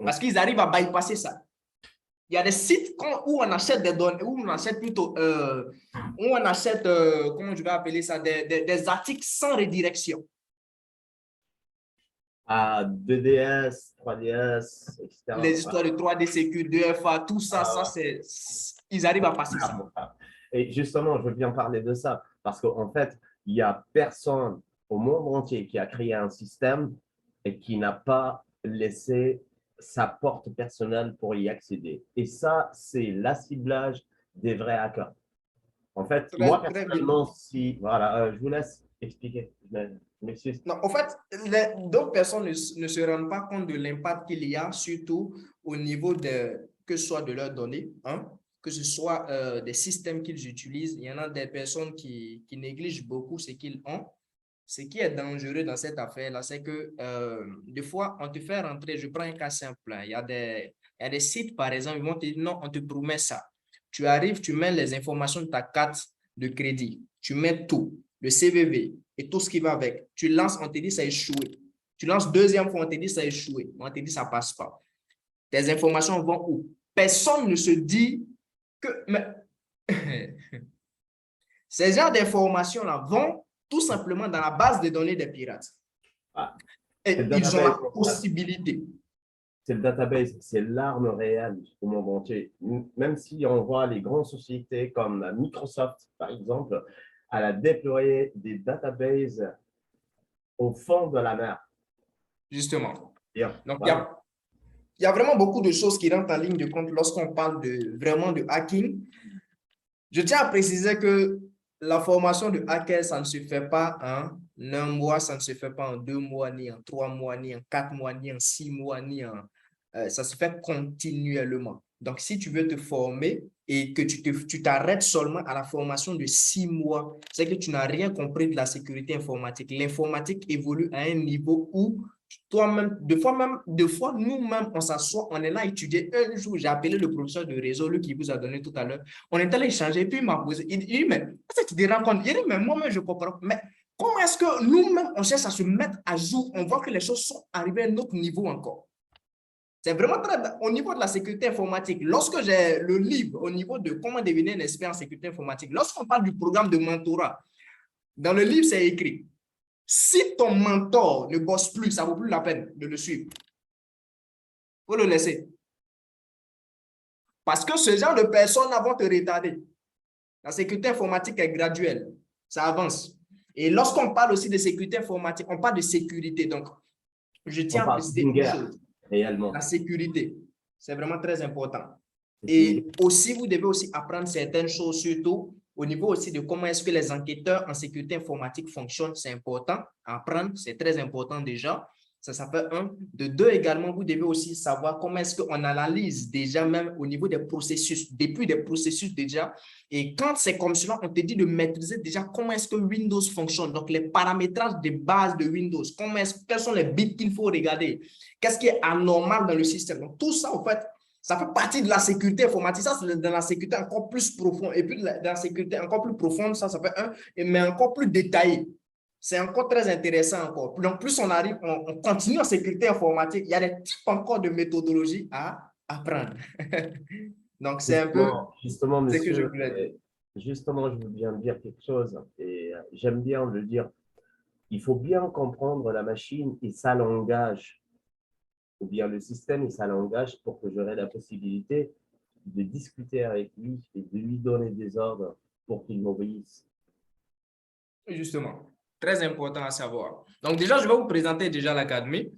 parce qu'ils arrivent à bypasser ça. Il y a des sites où on achète des données, où on achète plutôt, où on achète, comment je vais appeler ça, des articles sans redirection. À 2DS, 3DS, etc. Les histoires de 3D Sécu, 2FA, tout ça, ils arrivent à passer ça. Et justement, je viens parler de ça parce qu'en fait, il n'y a personne au monde entier qui a créé un système et qui n'a pas laissé sa porte personnelle pour y accéder. Et ça, c'est l'aciblage des vrais hackers. En fait, moi, personnellement, si… Voilà, je vous laisse expliquer. Je m'excuse. Non, en fait, d'autres personnes ne se rendent pas compte de l'impact qu'il y a, surtout au niveau que ce soit de leurs données, hein, que ce soit des systèmes qu'ils utilisent. Il y en a des personnes qui négligent beaucoup ce qu'ils ont. Ce qui est dangereux dans cette affaire-là, c'est que des fois, on te fait rentrer, je prends un cas simple, hein, il y a des sites, par exemple, ils vont te dire, non, on te promet ça. Tu arrives, tu mets les informations de ta carte de crédit, tu mets tout, le CVV et tout ce qui va avec. Tu lances, on te dit, ça a échoué. Tu lances deuxième fois, on te dit, ça a échoué. On te dit, ça ne passe pas. Tes informations vont où? Personne ne se dit que… Mais… Ces genres d'informations-là vont tout simplement dans la base de données des pirates. Ah, et ils ont la possibilité. C'est le database, c'est l'arme réelle au monde entier. Même si on voit les grandes sociétés comme Microsoft, par exemple, elle a déployé des databases au fond de la mer. Justement. Donc, voilà. il y a vraiment beaucoup de choses qui rentrent en ligne de compte lorsqu'on parle vraiment de hacking. Je tiens à préciser que la formation de hacker, ça ne se fait pas en un mois, ça ne se fait pas en 2 mois, ni en 3 mois, ni en 4 mois, ni en 6 mois, ni en… ça se fait continuellement. Donc, si tu veux te former et que tu t'arrêtes seulement à la formation de 6 mois, c'est que tu n'as rien compris de la sécurité informatique. L'informatique évolue à un niveau où toi-même, des fois, nous-mêmes, on s'assoit, on est là à étudier. Un jour, j'ai appelé le professeur de réseau, lui qui vous a donné tout à l'heure. On est allé échanger, et puis il m'a posé, il dit, mais est-ce que tu te rends compte? Il dit, mais moi-même, je comprends. Mais comment est-ce que nous-mêmes, on cherche à se mettre à jour? On voit que les choses sont arrivées à un autre niveau encore. C'est vraiment très… Au niveau de la sécurité informatique, lorsque j'ai le livre au niveau de comment devenir un expert en sécurité informatique, lorsqu'on parle du programme de mentorat, dans le livre, c'est écrit, si ton mentor ne bosse plus, ça ne vaut plus la peine de le suivre. Il faut le laisser. Parce que ce genre de personnes vont te retarder. La sécurité informatique est graduelle. Ça avance. Et lorsqu'on parle aussi de sécurité informatique, on parle de sécurité. Donc, je tiens à préciser une chose. Réellement. La sécurité, c'est vraiment très important. Et aussi, vous devez aussi apprendre certaines choses, surtout au niveau aussi de comment est-ce que les enquêteurs en sécurité informatique fonctionnent. C'est important à apprendre, c'est très important déjà. Ça fait un. De deux également, vous devez aussi savoir comment est-ce qu'on analyse déjà même au niveau des processus, depuis des processus déjà. Et quand c'est comme cela, on te dit de maîtriser déjà comment est-ce que Windows fonctionne. Donc, les paramétrages de base de Windows, quels sont les bits qu'il faut regarder, qu'est-ce qui est anormal dans le système. Donc, tout ça, en fait, ça fait partie de la sécurité informatique. Ça, c'est dans la sécurité encore plus profonde. Et puis, dans la sécurité encore plus profonde, ça fait un, mais encore plus détaillé. C'est encore très intéressant encore. Donc, plus on arrive, on continue en sécurité informatique, il y a des types encore de méthodologies à apprendre. Donc, c'est un peu… Justement, monsieur, que je voulais dire. Justement, je viens de dire quelque chose et j'aime bien le dire. Il faut bien comprendre la machine et sa langage, ou bien le système et sa langage pour que j'aurai la possibilité de discuter avec lui et de lui donner des ordres pour qu'il m'obéisse. Justement, très important à savoir. Donc déjà, je vais vous présenter déjà l'académie.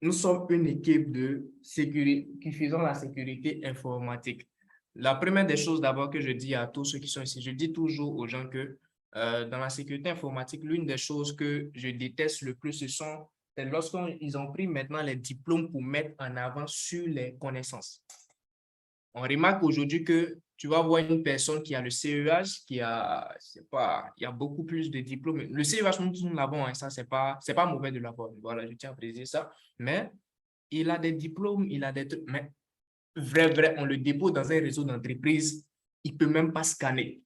Nous sommes une équipe de sécurité qui faisons la sécurité informatique. La première des choses d'abord que je dis à tous ceux qui sont ici, je dis toujours aux gens que dans la sécurité informatique, l'une des choses que je déteste le plus, c'est lorsqu'ils ont pris maintenant les diplômes pour mettre en avant sur les connaissances. On remarque aujourd'hui que tu vas voir une personne qui a le CEH, il y a beaucoup plus de diplômes. Le CEH, nous l'avons, hein, ça, c'est pas mauvais de l'avoir. Voilà, je tiens à préciser ça. Mais il a des diplômes, il a des trucs. Mais vrai, on le dépose dans un réseau d'entreprise, il ne peut même pas scanner.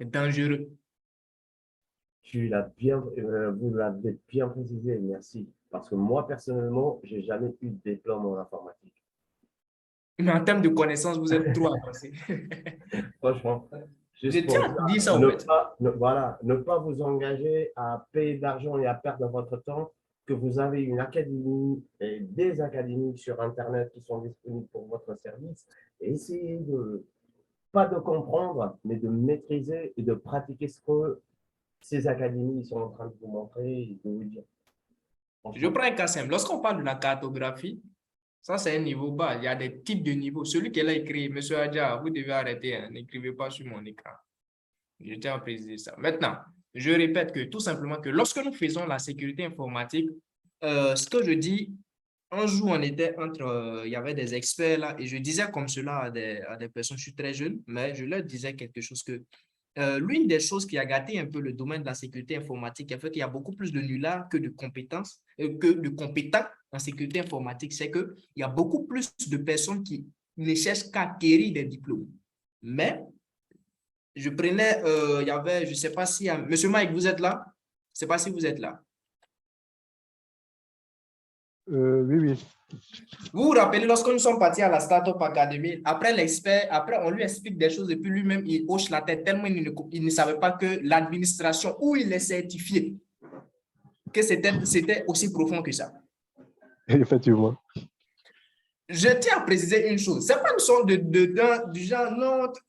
C'est dangereux. Vous l'avez bien précisé, merci. Parce que moi, personnellement, je n'ai jamais eu de diplôme en informatique. Mais en termes de connaissances, vous êtes trop avancé. Franchement. Je Juste tiens pour à dire ça, en ne fait. pas, voilà, ne pas vous engager à payer d'argent et à perdre votre temps, que vous avez une académie et des académies sur Internet qui sont disponibles pour votre service. Et essayez de, pas de comprendre, mais de maîtriser et de pratiquer ce que ces académies sont en train de vous montrer et de vous dire. Je prends un cas simple. Lorsqu'on parle de la cartographie, ça c'est un niveau bas. Il y a des types de niveaux. Celui qui l'a écrit, M. Adja, vous devez arrêter. Hein. N'écrivez pas sur mon écran. Je tiens à préciser ça. Maintenant, je répète que tout simplement que lorsque nous faisons la sécurité informatique, ce que je dis, un jour on était entre, il y avait des experts là, et je disais comme cela à des personnes, je suis très jeune, mais je leur disais quelque chose que l'une des choses qui a gâté un peu le domaine de la sécurité informatique, qui a fait qu'il y a beaucoup plus de nullards que de compétences, que de compétents en sécurité informatique, c'est qu'il y a beaucoup plus de personnes qui ne cherchent qu'à acquérir des diplômes. Mais je prenais, il y avait, je ne sais pas si, Monsieur Mike, vous êtes là? Je ne sais pas si vous êtes là. Oui. Vous vous rappelez, lorsque nous sommes partis à la Startup Academy, après l'expert, après on lui explique des choses et puis lui-même, il hoche la tête tellement il ne savait pas que l'administration, où il est certifié, que c'était aussi profond que ça. Effectivement. Je tiens à préciser une chose, ce n'est pas une sorte du genre,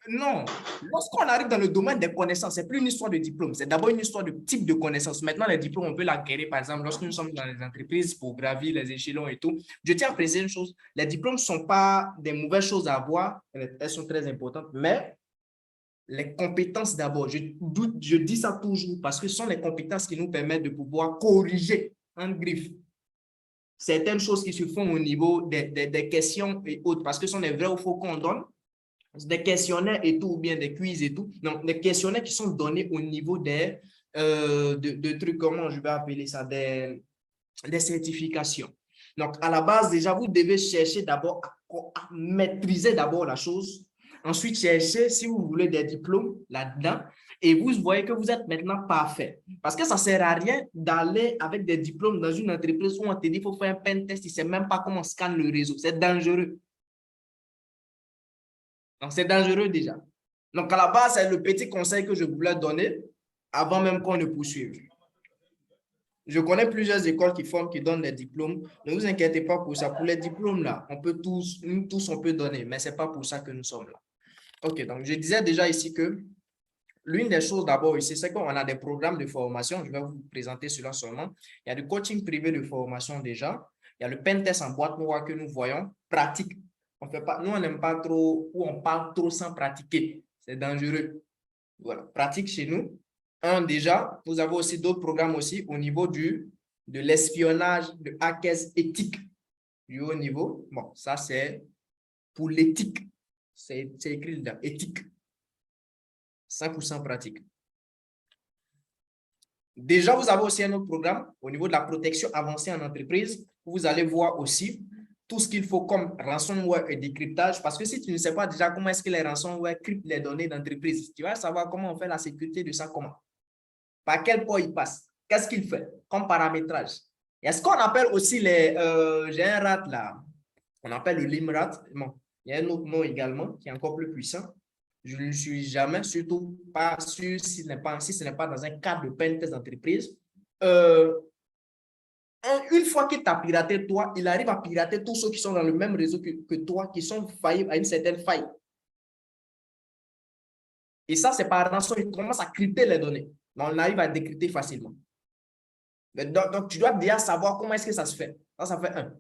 non. Lorsqu'on arrive dans le domaine des connaissances, ce n'est plus une histoire de diplôme, c'est d'abord une histoire de type de connaissances. Maintenant, les diplômes, on peut l'acquérir, par exemple, lorsque nous sommes dans les entreprises pour gravir les échelons et tout. Je tiens à préciser une chose, les diplômes ne sont pas des mauvaises choses à avoir, elles sont très importantes, mais les compétences d'abord, je dis ça toujours parce que ce sont les compétences qui nous permettent de pouvoir corriger en griffe certaines choses qui se font au niveau des questions et autres, parce que ce sont des vrais ou faux qu'on donne, des questionnaires et tout, ou bien des quiz et tout. Donc, des questionnaires qui sont donnés au niveau des de trucs, comment je vais appeler ça, des certifications. Donc, à la base, déjà, vous devez chercher d'abord à maîtriser d'abord la chose. Ensuite, chercher, si vous voulez, des diplômes là-dedans. Et vous voyez que vous êtes maintenant parfait. Parce que ça ne sert à rien d'aller avec des diplômes dans une entreprise où on te dit qu'il faut faire un pen test, il ne sait même pas comment on scanne le réseau. C'est dangereux. Donc, c'est dangereux déjà. Donc, à la base, c'est le petit conseil que je voulais donner avant même qu'on ne poursuive. Je connais plusieurs écoles qui forment, qui donnent des diplômes. Ne vous inquiétez pas pour ça. Pour les diplômes, là, nous tous, on peut donner, mais ce n'est pas pour ça que nous sommes là. OK, donc je disais déjà ici que l'une des choses d'abord ici, c'est qu'on a des programmes de formation. Je vais vous présenter cela seulement. Il y a du coaching privé de formation déjà. Il y a le pen test en boîte noire que nous voyons. Pratique. On fait pas, nous, on n'aime pas trop ou on parle trop sans pratiquer. C'est dangereux. Voilà, pratique chez nous. Déjà, vous avez aussi d'autres programmes aussi au niveau de l'espionnage, de hackers éthique du haut niveau. Bon, ça, c'est pour l'éthique. C'est écrit là, éthique. 100% pratique. Déjà, vous avez aussi un autre programme au niveau de la protection avancée en entreprise. Vous allez voir aussi tout ce qu'il faut comme ransomware et décryptage. Parce que si tu ne sais pas déjà comment est-ce que les ransomware cryptent les données d'entreprise, tu vas savoir comment on fait la sécurité de ça, comment. Par quel port il passe. Qu'est-ce qu'il fait comme paramétrage. Et ce qu'on appelle aussi les... j'ai un rat là. On appelle le limrat. Bon, il y a un autre nom également qui est encore plus puissant. Je ne suis jamais, surtout pas sûr si ce n'est pas dans un cadre de pen test d'entreprise. Une fois qu'il t'a piraté, toi, il arrive à pirater tous ceux qui sont dans le même réseau que toi, qui sont faillibles à une certaine faille. Et ça, c'est par rançon, il commence à crypter les données. Mais on arrive à décrypter facilement. Donc, tu dois déjà savoir comment est-ce que ça se fait. Ça fait un.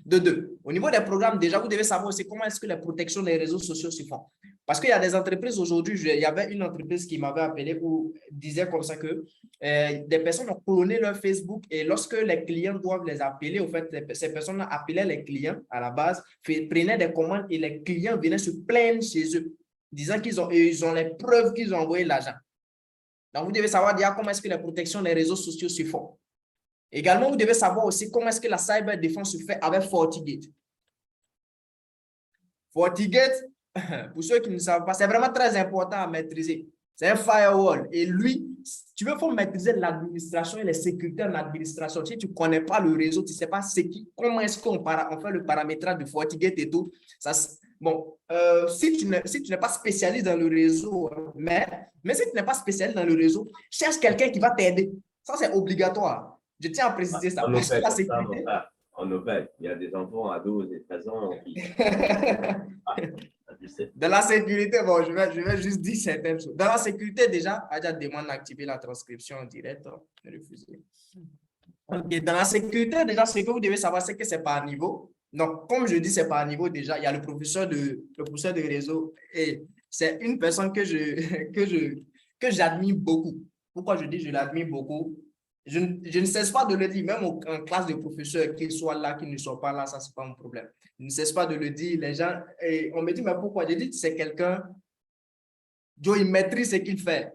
De deux, au niveau des programmes, déjà, vous devez savoir aussi comment est-ce que les protections des réseaux sociaux se font. Parce qu'il y a des entreprises aujourd'hui, il y avait une entreprise qui m'avait appelé ou disait comme ça que des personnes ont cloné leur Facebook et lorsque les clients doivent les appeler, au fait, ces personnes appelaient les clients à la base, prenaient des commandes et les clients venaient se plaindre chez eux, disant qu'ils ont les preuves qu'ils ont envoyé l'argent. Donc, vous devez savoir déjà comment est-ce que les protections des réseaux sociaux se font. Également, vous devez savoir aussi comment est-ce que la cyberdéfense se fait avec FortiGate. FortiGate, pour ceux qui ne savent pas, c'est vraiment très important à maîtriser. C'est un firewall. Et lui, tu veux faut maîtriser l'administration et les sécurités en administration. Si tu ne connais pas le réseau, tu ne sais pas comment est-ce qu'on fait le paramétrage de FortiGate et tout, Bon, si tu n'es pas spécialiste dans le réseau, hein, mais si tu n'es pas spécialiste dans le réseau, cherche quelqu'un qui va t'aider. Ça, c'est obligatoire. Je tiens à préciser ça. En Parce que Opel, la ça, mon sécurité, frère, en Opel, il y a des enfants à 12 et 13 ans qui. Tu sais. dans la sécurité, bon, je vais juste dire certaines choses. Dans la sécurité, déjà, Adja demande d'activer la transcription en direct. Hein, refusé. Ok, dans la sécurité, déjà, ce que vous devez savoir, c'est que c'est par niveau. Donc, comme je dis, c'est par niveau déjà. Il y a le professeur de réseau et c'est une personne que j'admire beaucoup. Pourquoi je dis je l'admire beaucoup? Je ne cesse pas de le dire, même en classe de professeurs, qu'ils soient là, qu'ils ne soient pas là, ça, c'est pas mon problème. Je ne cesse pas de le dire. Les gens, et on me dit, mais pourquoi? Je dis, c'est quelqu'un, Joe, il maîtrise ce qu'il fait.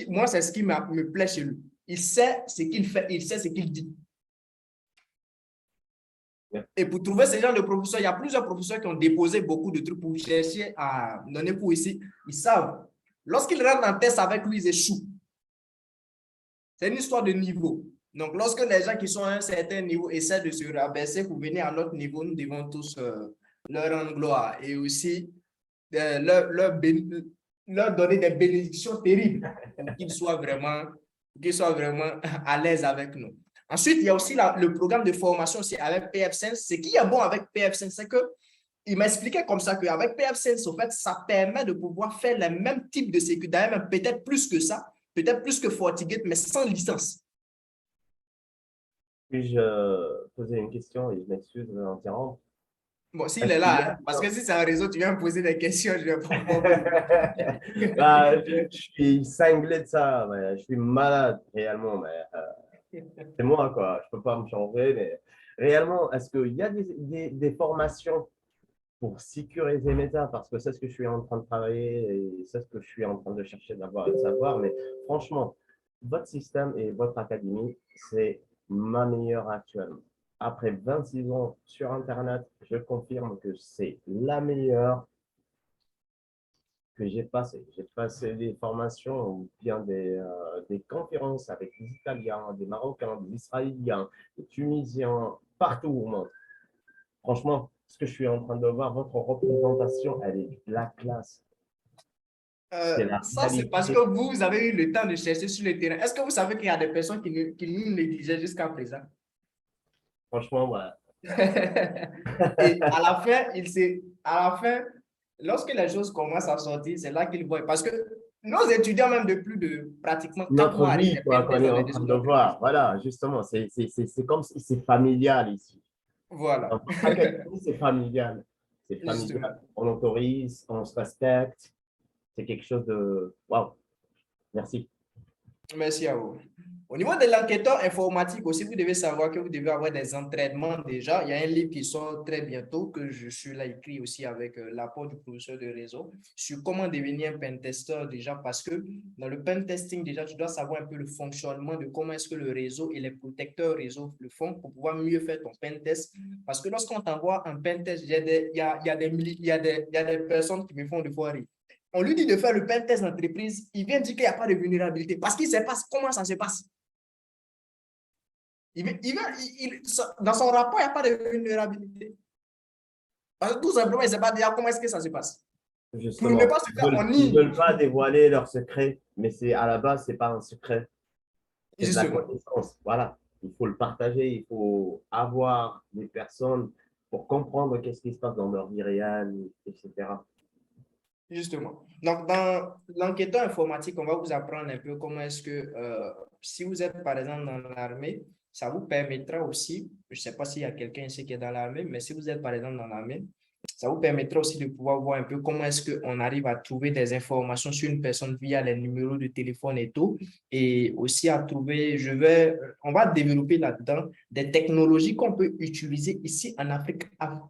Moi, c'est ce qui me plaît chez lui. Il sait ce qu'il fait, il sait ce qu'il dit. Et pour trouver ce genre de professeurs, il y a plusieurs professeurs qui ont déposé beaucoup de trucs pour chercher à donner cours ici. Ils savent. Lorsqu'ils rentrent en test avec lui, ils échouent. C'est une histoire de niveau. Donc, lorsque les gens qui sont à un certain niveau essaient de se rabaisser pour venir à notre niveau, nous devons tous leur rendre gloire et aussi leur donner des bénédictions terribles pour qu'ils soient vraiment à l'aise avec nous. Ensuite, il y a aussi le programme de formation aussi avec PF-Sense. Ce qui est bon avec PF-Sense, c'est qu'il m'expliquait comme ça qu'avec PF-Sense, en fait, ça permet de pouvoir faire le même type de sécurité, même peut-être plus que ça, peut-être plus que FortiGate, mais sans licence. Puis-je poser une question et je m'excuse de l'interrompre? Bon, s'il est là, hein, parce que si c'est un réseau, tu viens me poser des questions, je vais pas. Je suis cinglé de ça, mais je suis malade réellement, mais c'est moi quoi, je peux pas me changer, mais réellement, est-ce qu'il y a des formations pour sécuriser Meta, parce que c'est ce que je suis en train de travailler et c'est ce que je suis en train de chercher d'avoir et de savoir, mais franchement, votre système et votre académie, c'est ma meilleure actuellement. Après 26 ans sur Internet, je confirme que c'est la meilleure que j'ai passée. J'ai passé des formations ou bien des conférences avec des Italiens, des Marocains, des Israéliens, des Tunisiens, partout au monde. Franchement, ce que je suis en train de voir, votre représentation, elle est de la classe. Ça, c'est parce que vous avez eu le temps de chercher sur le terrain. Est-ce que vous savez qu'il y a des personnes qui nous négligeaient jusqu'à présent? Franchement, voilà. Et à la fin, lorsque les choses commencent à sortir, c'est là qu'ils voient. Parce que nos étudiants, même de plus de pratiquement 4 Notre mois, vie, quoi, qu'on est en train de voir. Voilà, justement, c'est comme si c'est familial ici. Voilà. C'est familial. C'est familial. On autorise, on se respecte. C'est quelque chose de... Waouh. Merci. Merci à vous. Au niveau de l'enquêteur informatique aussi, vous devez savoir que vous devez avoir des entraînements déjà. Il y a un livre qui sort très bientôt que je suis là écrit aussi avec l'apport du professeur de réseau sur comment devenir un pentester déjà parce que dans le pentesting déjà, tu dois savoir un peu le fonctionnement de comment est-ce que le réseau et les protecteurs réseau le font pour pouvoir mieux faire ton pentest. Parce que lorsqu'on t'envoie un pentest, il y a des personnes qui me font des fois rire. On lui dit de faire le pentest d'entreprise, il vient dire qu'il n'y a pas de vulnérabilité parce qu'il ne sait pas comment ça se passe. Dans son rapport, il n'y a pas de vulnérabilité. Parce que tout simplement, il ne sait pas dire comment est-ce que ça se passe. Justement, pour ne pas se faire en ils ne veulent pas dévoiler leur secret, mais à la base, ce n'est pas un secret. C'est de la connaissance. Voilà. Il faut le partager, il faut avoir des personnes pour comprendre qu'est-ce qui se passe dans leur vie réelle, etc. Justement. Donc, dans l'enquêteur informatique, on va vous apprendre un peu comment est-ce que, si vous êtes par exemple dans l'armée, ça vous permettra aussi, je ne sais pas s'il y a quelqu'un ici qui est dans l'armée, mais si vous êtes par exemple dans l'armée, ça vous permettra aussi de pouvoir voir un peu comment est-ce qu'on arrive à trouver des informations sur une personne via les numéros de téléphone et tout, et aussi à trouver, on va développer là-dedans des technologies qu'on peut utiliser ici en Afrique,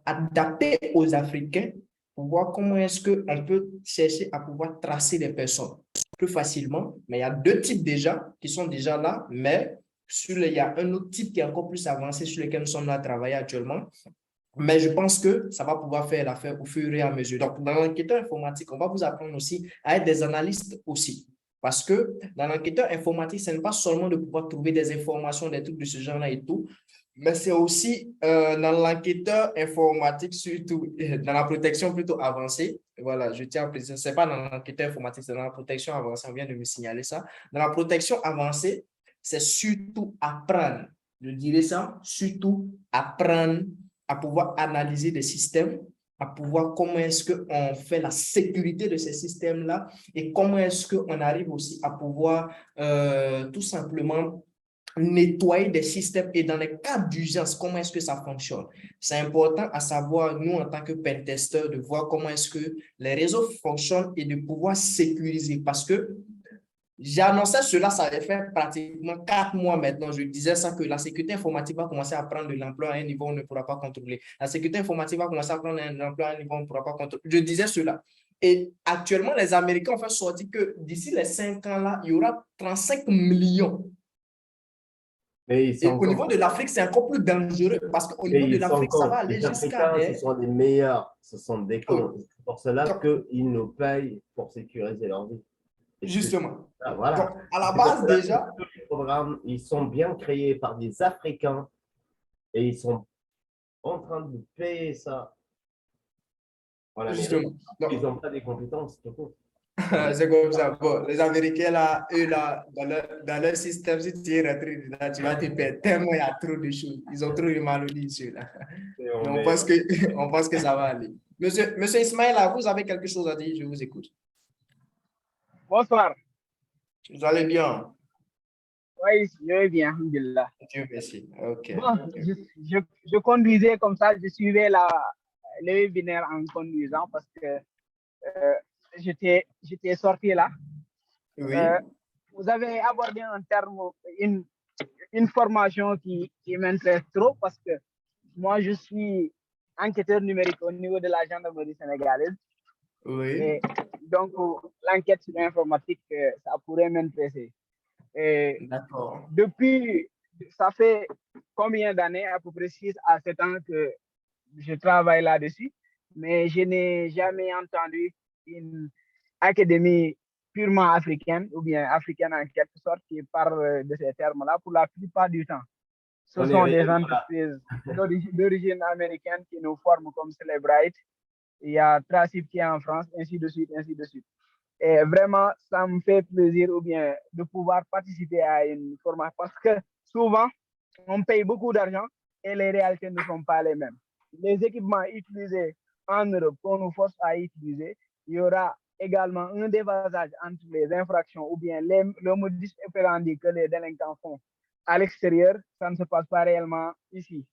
adaptées aux Africains, pour voir comment est-ce qu'on peut chercher à pouvoir tracer les personnes plus facilement. Mais il y a deux types déjà qui sont déjà là, mais il y a un autre type qui est encore plus avancé sur lequel nous sommes là à travailler actuellement. Mais je pense que ça va pouvoir faire l'affaire au fur et à mesure. Donc, dans l'enquêteur informatique, on va vous apprendre aussi à être des analystes aussi. Parce que dans l'enquêteur informatique, ce n'est pas seulement de pouvoir trouver des informations, des trucs de ce genre-là et tout. Mais c'est aussi dans l'enquêteur informatique, surtout dans la protection plutôt avancée. Voilà, je tiens à préciser, ce n'est pas dans l'enquêteur informatique, c'est dans la protection avancée. On vient de me signaler ça. Dans la protection avancée, c'est surtout apprendre, je dirais ça, surtout apprendre à pouvoir analyser des systèmes, à pouvoir comment est-ce qu'on fait la sécurité de ces systèmes-là et comment est-ce qu'on arrive aussi à pouvoir tout simplement nettoyer des systèmes et dans les cas d'urgence, comment est-ce que ça fonctionne. C'est important à savoir, nous, en tant que pentester, de voir comment est-ce que les réseaux fonctionnent et de pouvoir sécuriser parce que j'annonçais cela, ça avait fait pratiquement 4 mois maintenant. Je disais ça que la sécurité informatique va commencer à prendre de l'ampleur à un niveau où on ne pourra pas contrôler. La sécurité informatique va commencer à prendre de l'ampleur à un niveau où on ne pourra pas contrôler. Je disais cela. Et actuellement, les Américains ont fait sortir que d'ici les 5 ans là, il y aura 35 millions. Et au niveau de l'Afrique, c'est encore plus dangereux parce qu'au niveau de l'Afrique, ça va aller jusqu'à... Ce sont les meilleurs, ce sont des cons. C'est pour cela qu'ils nous payent pour sécuriser leur vie. Justement. Voilà. Donc, à la base, déjà... Tous les programmes, ils sont bien créés par des Africains et ils sont en train de payer ça. Voilà. Justement. Ils n'ont pas des compétences, c'est tout. C'est comme ça. Bon, les Américains, là, eux, là, dans leur système, si tu es rentré dedans, tu vas te perdre tellement il y a trop de choses. Ils ont trop de maladies, ceux-là. On pense que ça va aller. Monsieur Ismaël, vous avez quelque chose à dire? Je vous écoute. Bonsoir. Vous allez bien? Oui, je vais bien, alhamdulillah. Dieu merci. OK. Bon, je conduisais comme ça, je suivais le webinaire en conduisant parce que j'étais sorti là. Oui. Vous avez abordé un terme, une formation qui m'intéresse trop parce que moi, je suis enquêteur numérique au niveau de la gendarmerie sénégalaise. Oui. Et donc, l'enquête sur l'informatique, ça pourrait m'intéresser. D'accord. Depuis, ça fait combien d'années, à peu près 6 à 7 ans que je travaille là-dessus, mais je n'ai jamais entendu une académie purement africaine ou bien africaine en quelque sorte qui parle de ces termes-là pour la plupart du temps. Ce sont des entreprises d'origine américaine qui nous forment comme Celebrite. Il y a Tracip qui est en France, ainsi de suite, ainsi de suite. Et vraiment, ça me fait plaisir ou bien de pouvoir participer à une formation parce que souvent, on paye beaucoup d'argent et les réalités ne sont pas les mêmes. Les équipements utilisés en Europe qu'on nous force à utiliser, il y aura également un déphasage entre les infractions ou bien le modus operandi que les délinquants font à l'extérieur, ça ne se passe pas réellement ici.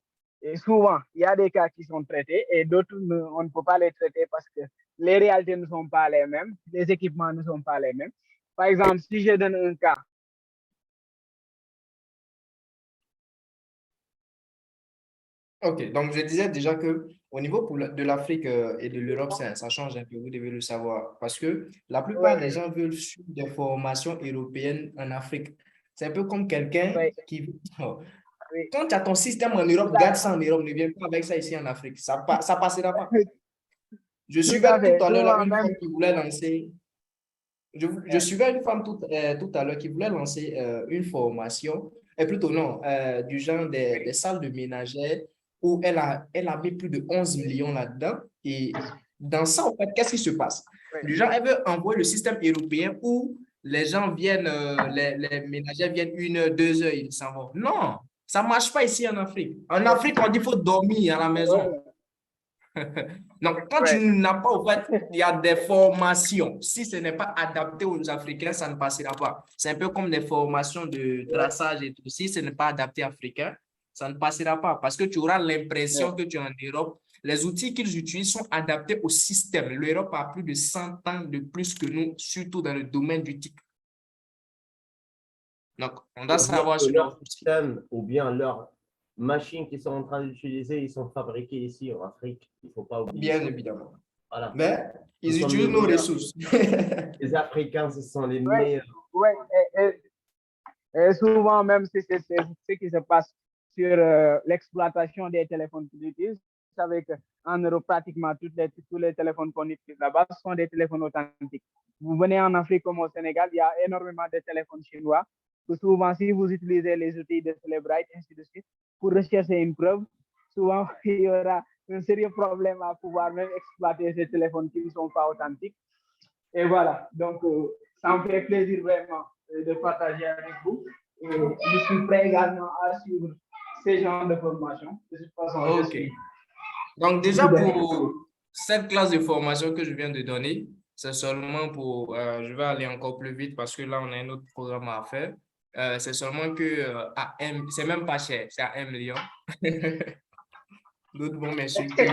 Et souvent, il y a des cas qui sont traités et d'autres, on ne peut pas les traiter parce que les réalités ne sont pas les mêmes, les équipements ne sont pas les mêmes. Par exemple, si je donne un cas. OK, donc je disais déjà qu'au niveau de l'Afrique et de l'Europe, ça change un peu, vous devez le savoir. Parce que la plupart des gens veulent suivre des formations européennes en Afrique. C'est un peu comme quelqu'un qui... Quand tu as ton système en Europe, garde ça en Europe, ne viens pas avec ça ici en Afrique. Ça passera pas. Je suivais tout à l'heure une femme qui voulait lancer... Je suivais une femme tout à l'heure qui voulait lancer une formation, et plutôt non, du genre des salles de ménagères où elle a mis plus de 11 millions là-dedans. Et dans ça, en fait, qu'est-ce qui se passe? Du genre, elle veut envoyer le système européen où les gens viennent, les ménagères viennent 1 heure, 2 heures, ils s'en vont. Non, ça ne marche pas ici en Afrique. En Afrique, on dit qu'il faut dormir à la maison. Donc, quand tu n'as pas, en fait, il y a des formations. Si ce n'est pas adapté aux Africains, ça ne passera pas. C'est un peu comme des formations de traçage et tout. Si ce n'est pas adapté africain, ça ne passera pas parce que tu auras l'impression que tu es en Europe. Les outils qu'ils utilisent sont adaptés au système. L'Europe a plus de 100 ans de plus que nous, surtout dans le domaine du TIC. Donc, on doit savoir sur leur système ou bien leur machines qu'ils sont en train d'utiliser, ils sont fabriqués ici en Afrique. Il ne faut pas oublier. Bien évidemment. Voilà. Mais ils utilisent nos ressources. Les Africains, ce sont les meilleurs. Oui, et souvent même, c'est ce qui se passe sur l'exploitation des téléphones qu'ils utilisent. Vous savez qu'en Europe, pratiquement tous les téléphones qu'on utilise là-bas sont des téléphones authentiques. Vous venez en Afrique comme au Sénégal, il y a énormément de téléphones chinois. Que souvent, si vous utilisez les outils de Celebrite, ainsi de suite, pour rechercher une preuve, souvent, il y aura un sérieux problème à pouvoir même exploiter ces téléphones qui ne sont pas authentiques. Et voilà, donc ça me fait plaisir vraiment de partager avec vous. Et je suis prêt également à suivre ces genres de formation. De toute façon, OK. Donc, déjà, pour cette classe de formation que je viens de donner, c'est seulement pour, je vais aller encore plus vite parce que là, on a un autre programme à faire. C'est seulement que c'est même pas cher, c'est à 1 million. D'autres vont m'insulter.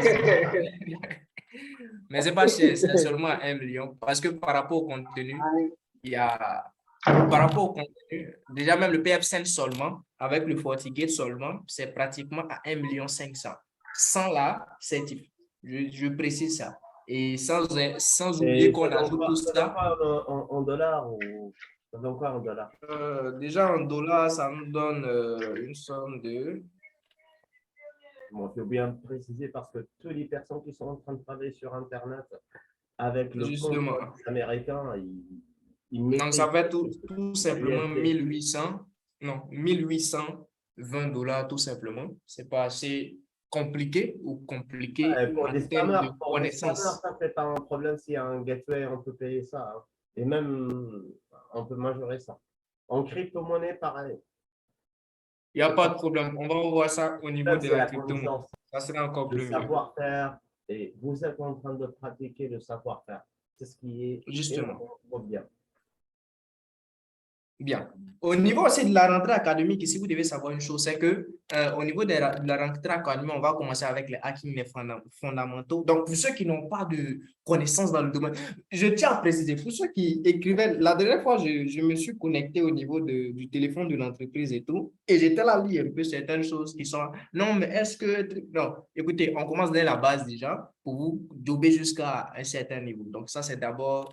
Mais c'est pas cher, c'est seulement à 1 million parce que par rapport au contenu, il y a, par rapport au contenu, déjà même le PF5 seulement, avec le FortiGate seulement, c'est pratiquement à 1,5 million. Sans la certif. Je précise ça. Et sans oublier qu'on ajoute tout ça. En dollars ou ça donne quoi en dollars? Déjà en dollars, ça nous donne une somme de. Bon, il faut bien préciser parce que toutes les personnes qui sont en train de travailler sur Internet avec le Justement. compte américain, Donc, ça fait tout simplement 1820 dollars tout simplement. C'est pas assez compliqué ou compliqué pour en des termes spammers, de connaissances. ça fait pas un problème s'il y a un gateway, on peut payer ça. Hein. Et même, on peut majorer ça. En crypto-monnaie, pareil. Il n'y a pas de problème. On va revoir ça au niveau de la crypto-monnaie. connaissance, Ça sera encore le plus mieux. savoir-faire. Et vous êtes en train de pratiquer le savoir-faire. C'est ce qui est Justement. bien. Bien. Au niveau aussi de la rentrée académique, ici, vous devez savoir une chose, c'est que au niveau de la rentrée académique, on va commencer avec les hacking les fondamentaux. Donc, pour ceux qui n'ont pas de connaissances dans le domaine, je tiens à préciser, pour ceux qui écrivaient, la dernière fois, je me suis connecté au niveau du téléphone de l'entreprise et tout, et j'étais là à lire un peu certaines choses qui sont, non, mais est-ce que, non, écoutez, on commence dès la base déjà, pour vous jobber jusqu'à un certain niveau. Donc, ça, c'est d'abord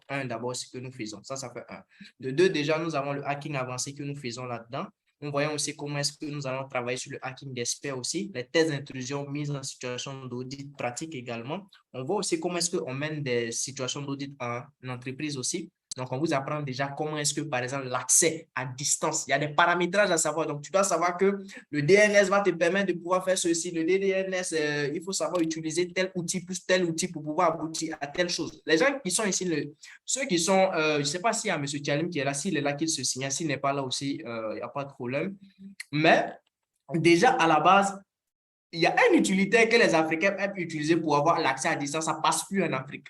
ce que nous faisons. Ça fait un. De deux, déjà, nous avons le hacking avancé que nous faisons là-dedans. Nous voyons aussi comment est-ce que nous allons travailler sur le hacking d'experts aussi, les tests d'intrusion mises en situation d'audit pratique également. On voit aussi comment est-ce qu'on mène des situations d'audit en entreprise aussi. Donc, on vous apprend déjà comment est-ce que, par exemple, l'accès à distance, il y a des paramétrages à savoir. Donc, tu dois savoir que le DNS va te permettre de pouvoir faire ceci. Le DNS, il faut savoir utiliser tel outil plus tel outil pour pouvoir aboutir à telle chose. Les gens qui sont ici, ceux qui sont, je ne sais pas s'il y a M. Tchalim qui est là, s'il est là, qu'il se signale. S'il n'est pas là aussi, il n'y a pas de problème. Mais déjà, à la base, il y a un utilitaire que les Africains aiment utiliser pour avoir l'accès à distance. Ça ne passe plus en Afrique.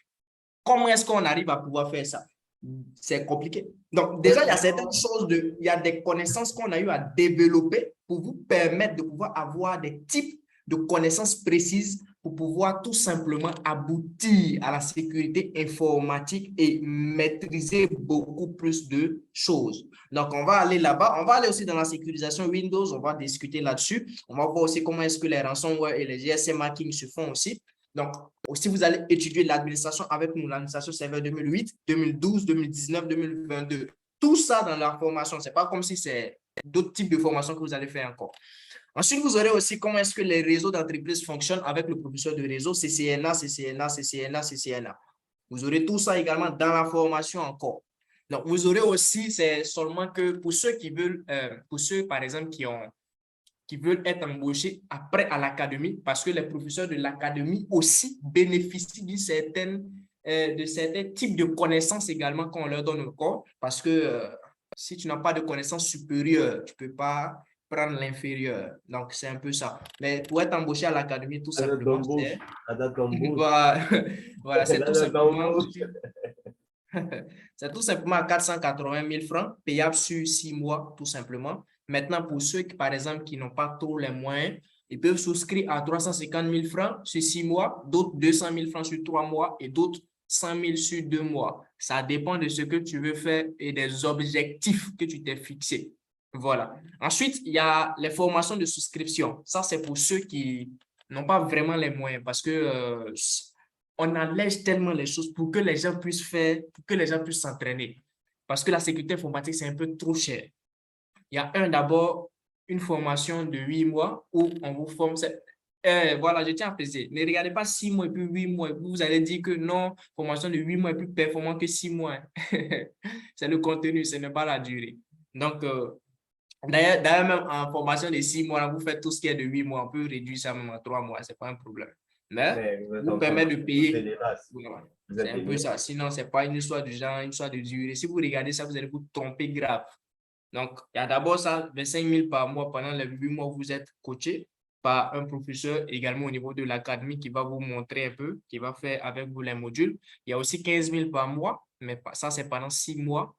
Comment est-ce qu'on arrive à pouvoir faire ça? C'est compliqué. Donc, déjà, il y a certaines choses, il y a des connaissances qu'on a eu à développer pour vous permettre de pouvoir avoir des types de connaissances précises pour pouvoir tout simplement aboutir à la sécurité informatique et maîtriser beaucoup plus de choses. Donc, on va aller là-bas. On va aller aussi dans la sécurisation Windows. On va discuter là-dessus. On va voir aussi comment est-ce que les ransomware et les GSM hacking se font aussi. Donc, aussi, vous allez étudier l'administration avec nous, l'administration serveur 2008, 2012, 2019, 2022. Tout ça dans la formation. Ce n'est pas comme si c'est d'autres types de formations que vous allez faire encore. Ensuite, vous aurez aussi comment est-ce que les réseaux d'entreprise fonctionnent avec le professeur de réseau, CCNA, CCNA, CCNA, CCNA. Vous aurez tout ça également dans la formation encore. Donc, vous aurez aussi, c'est seulement que pour ceux qui veulent, pour ceux, par exemple, qui veulent être embauchés après à l'académie, parce que les professeurs de l'académie aussi bénéficient de certains types de connaissances également qu'on leur donne au corps, parce que si tu n'as pas de connaissances supérieures, tu ne peux pas prendre l'inférieur. Donc, c'est un peu ça. Mais pour être embauché à l'académie, tout simplement, c'est... Voilà, c'est tout simplement... C'est tout simplement à 480 000 francs, payable sur 6 mois, tout simplement. Maintenant, pour ceux qui, par exemple, qui n'ont pas trop les moyens, ils peuvent souscrire à 350 000 francs sur 6 mois, d'autres 200 000 francs sur 3 mois et d'autres 100 000 sur 2 mois. Ça dépend de ce que tu veux faire et des objectifs que tu t'es fixés. Voilà. Ensuite, il y a les formations de souscription. Ça, c'est pour ceux qui n'ont pas vraiment les moyens parce que on allège tellement les choses pour que les gens puissent faire, pour que les gens puissent s'entraîner. Parce que la sécurité informatique, c'est un peu trop cher. Il y a d'abord une formation de 8 mois où on vous forme. Voilà, je tiens à préciser. Ne regardez pas 6 mois et puis 8 mois. Et puis vous allez dire que non, formation de 8 mois est plus performant que 6 mois. C'est le contenu, ce n'est pas la durée. Donc, D'ailleurs, même en formation de 6 mois, vous faites tout ce qui est de 8 mois, on peut réduire ça même à 3 mois, ce n'est pas un problème. Mais vous êtes vous en train permet de payer. pousser les bases. Voilà. Vous C'est êtes un peu des- ça. Sinon, ce n'est pas une histoire de genre, une histoire de durée. Si vous regardez ça, vous allez vous tromper grave. Donc, il y a d'abord ça, 25 000 par mois pendant les 8 mois où vous êtes coaché par un professeur également au niveau de l'académie qui va vous montrer un peu, qui va faire avec vous les modules. Il y a aussi 15 000 par mois, mais ça, c'est pendant 6 mois.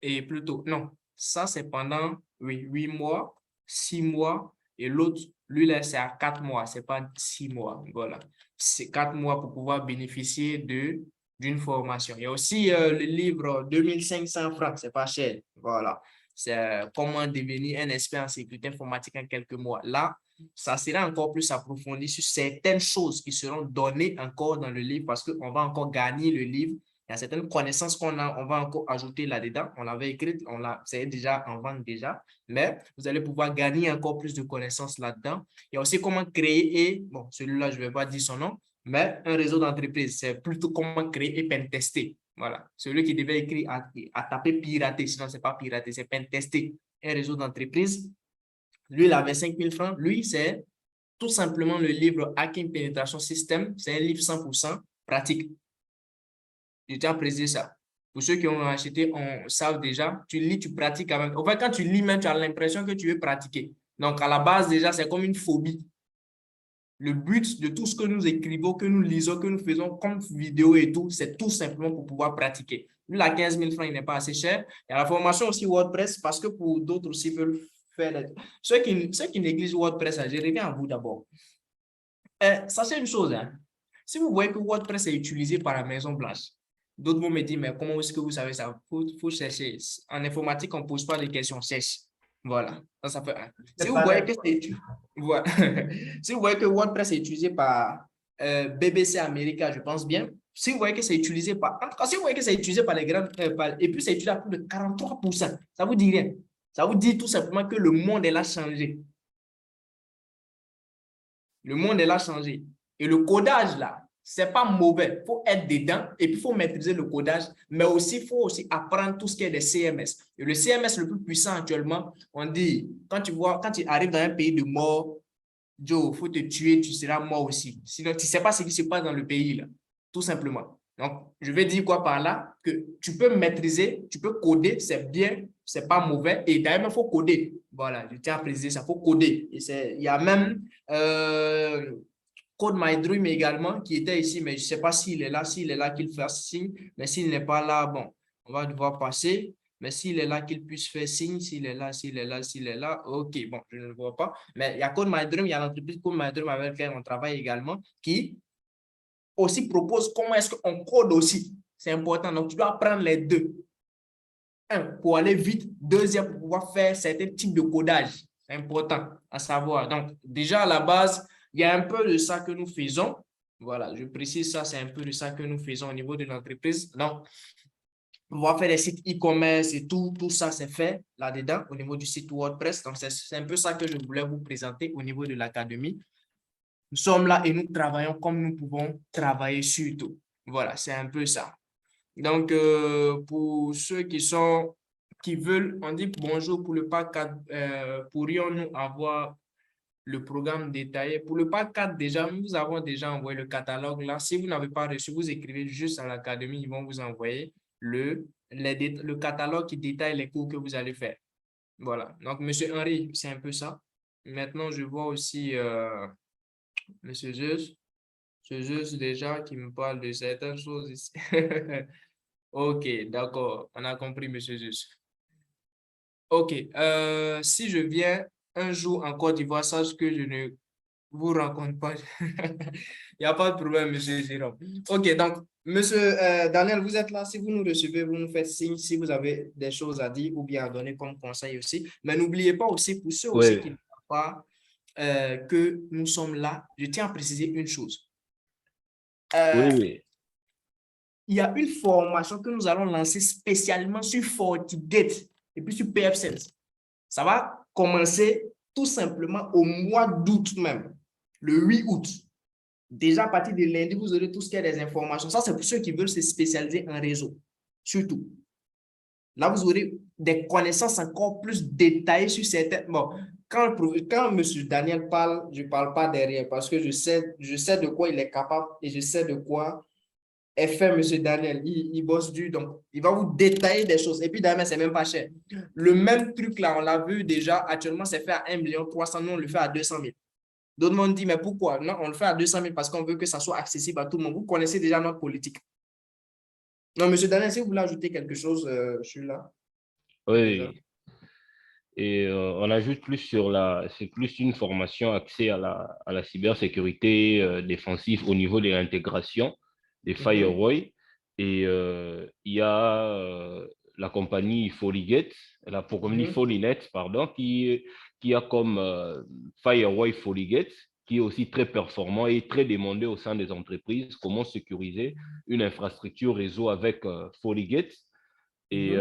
Et plutôt, non, ça, c'est pendant 8 mois, 6 mois. Et l'autre, lui, là, c'est à 4 mois, ce n'est pas 6 mois. Voilà. C'est 4 mois pour pouvoir bénéficier d'une formation. Il y a aussi le livre 2500 francs, ce n'est pas cher. Voilà. C'est comment devenir un expert en sécurité informatique en quelques mois. Là, ça sera encore plus approfondi sur certaines choses qui seront données encore dans le livre parce qu'on va encore gagner le livre. Il y a certaines connaissances qu'on a, on va encore ajouter là-dedans. On l'avait écrite, c'est déjà en vente déjà, mais vous allez pouvoir gagner encore plus de connaissances là-dedans. Il y a aussi comment créer, bon, celui-là, je ne vais pas dire son nom, mais un réseau d'entreprise. C'est plutôt comment créer et pentester. Voilà. Celui qui devait écrire à taper pirater, sinon ce n'est pas pirater, c'est pentester un réseau d'entreprise. Lui, il avait 5 000 francs. Lui, c'est tout simplement le livre Hacking Penetration System. C'est un livre 100% pratique. Je tiens à préciser ça. Pour ceux qui ont acheté, on savent déjà, tu lis, tu pratiques avec. En fait, quand tu lis, même, tu as l'impression que tu veux pratiquer. Donc, à la base, déjà, c'est comme une phobie. Le but de tout ce que nous écrivons, que nous lisons, que nous faisons comme vidéo et tout, c'est tout simplement pour pouvoir pratiquer. Lui, la 15 000 francs, il n'est pas assez cher. Il y a la formation aussi WordPress parce que pour d'autres aussi veulent faire. Ceux qui négligent WordPress, je reviens à vous d'abord. Sachez une chose, hein. Si vous voyez que WordPress est utilisé par la Maison Blanche, d'autres vont me dire, mais comment est-ce que vous savez ça? Faut chercher. En informatique, on ne pose pas de questions, cherche. Voilà, ça fait un. Si vous voyez que c'est utilisé, voilà. Si vous voyez que WordPress est utilisé par BBC America, je pense bien. Si vous voyez que c'est utilisé par, en tout cas, si vous voyez que c'est utilisé par les grandes, et puis c'est utilisé à plus de 43%, ça vous dit rien. Ça vous dit tout simplement que le monde est là changé. Le monde est là changé. Et le codage là, c'est pas mauvais. Il faut être dedans et puis il faut maîtriser le codage, mais aussi il faut aussi apprendre tout ce qui est des CMS. Et le CMS le plus puissant actuellement, on dit, quand tu arrives dans un pays de mort, Joe, il faut te tuer, tu seras mort aussi. Sinon, tu ne sais pas ce qui se passe dans le pays là, tout simplement. Donc, je vais dire quoi par là? Que tu peux maîtriser, tu peux coder, c'est bien, c'est pas mauvais. Et d'ailleurs, il faut coder. Voilà, je tiens à préciser ça, il faut coder. Et il y a même Code My Dream également qui était ici, mais je ne sais pas s'il est là qu'il fasse signe. Mais s'il n'est pas là, bon, on va devoir passer. Mais s'il est là, qu'il puisse faire signe. S'il est là, ok, bon, je ne le vois pas. Mais il y a Code My Dream, il y a l'entreprise Code My Dream avec laquelle on travaille également qui aussi propose comment est-ce qu'on code aussi. C'est important. Donc, tu dois apprendre les deux. Un, pour aller vite. Deuxième, pour pouvoir faire certains types de codage. C'est important à savoir. Donc, déjà, à la base, il y a un peu de ça que nous faisons. Voilà, je précise ça, c'est un peu de ça que nous faisons au niveau de l'entreprise. Donc, on va faire des sites e-commerce et tout ça, c'est fait là-dedans au niveau du site WordPress. Donc, c'est un peu ça que je voulais vous présenter au niveau de l'académie. Nous sommes là et nous travaillons comme nous pouvons travailler sur tout. Voilà, c'est un peu ça. Donc, pour ceux qui veulent, on dit bonjour pour le pack 4, pourrions-nous avoir le programme détaillé? Pour le pack 4, déjà, nous avons déjà envoyé le catalogue là. Si vous n'avez pas reçu, vous écrivez juste à l'académie, ils vont vous envoyer le catalogue qui détaille les cours que vous allez faire. Voilà. Donc, M. Henry, c'est un peu ça. Maintenant, je vois aussi M. Zeus déjà qui me parle de certaines choses ici. Ok, d'accord. On a compris, M. Zeus. Ok. Si je viens un jour en Côte d'Ivoire, sache que je ne vous rencontre pas. Il n'y a pas de problème, M. Jérôme. Ok, donc, M. Daniel, vous êtes là. Si vous nous recevez, vous nous faites signe si vous avez des choses à dire ou bien à donner comme conseil aussi. Mais n'oubliez pas aussi, pour ceux aussi qui ne savent pas que nous sommes là, je tiens à préciser une chose. Oui. Il y a une formation que nous allons lancer spécialement sur FortiGate et puis sur PFSense. Ça va commencer tout simplement au mois d'août même, le 8 août. Déjà à partir de lundi, vous aurez tout ce qui est des informations. Ça, c'est pour ceux qui veulent se spécialiser en réseau, surtout. Là, vous aurez des connaissances encore plus détaillées sur certaines. Bon, quand M. Daniel parle, je ne parle pas derrière parce que je sais de quoi il est capable et je sais de quoi est fait M. Daniel. Il bosse dur, donc il va vous détailler des choses. Et puis, d'ailleurs, c'est même pas cher. Le même truc là, on l'a vu déjà, actuellement, c'est fait à 1,3 million, nous, on le fait à 200 000. D'autres m'ont dit, mais pourquoi? Non, on le fait à 200 000 parce qu'on veut que ça soit accessible à tout le monde. Vous connaissez déjà notre politique. Non, M. Daniel, si vous voulez ajouter quelque chose, je suis là. Oui. Et on ajoute plus c'est plus une formation axée à la cybersécurité défensive au niveau de l'intégration des firewalls. Et il y a la compagnie Folygate, la compagnie Folynet, pardon, qui a comme firewall Folygate, qui est aussi très performant et très demandé au sein des entreprises. Comment sécuriser une infrastructure réseau avec Folygate. Et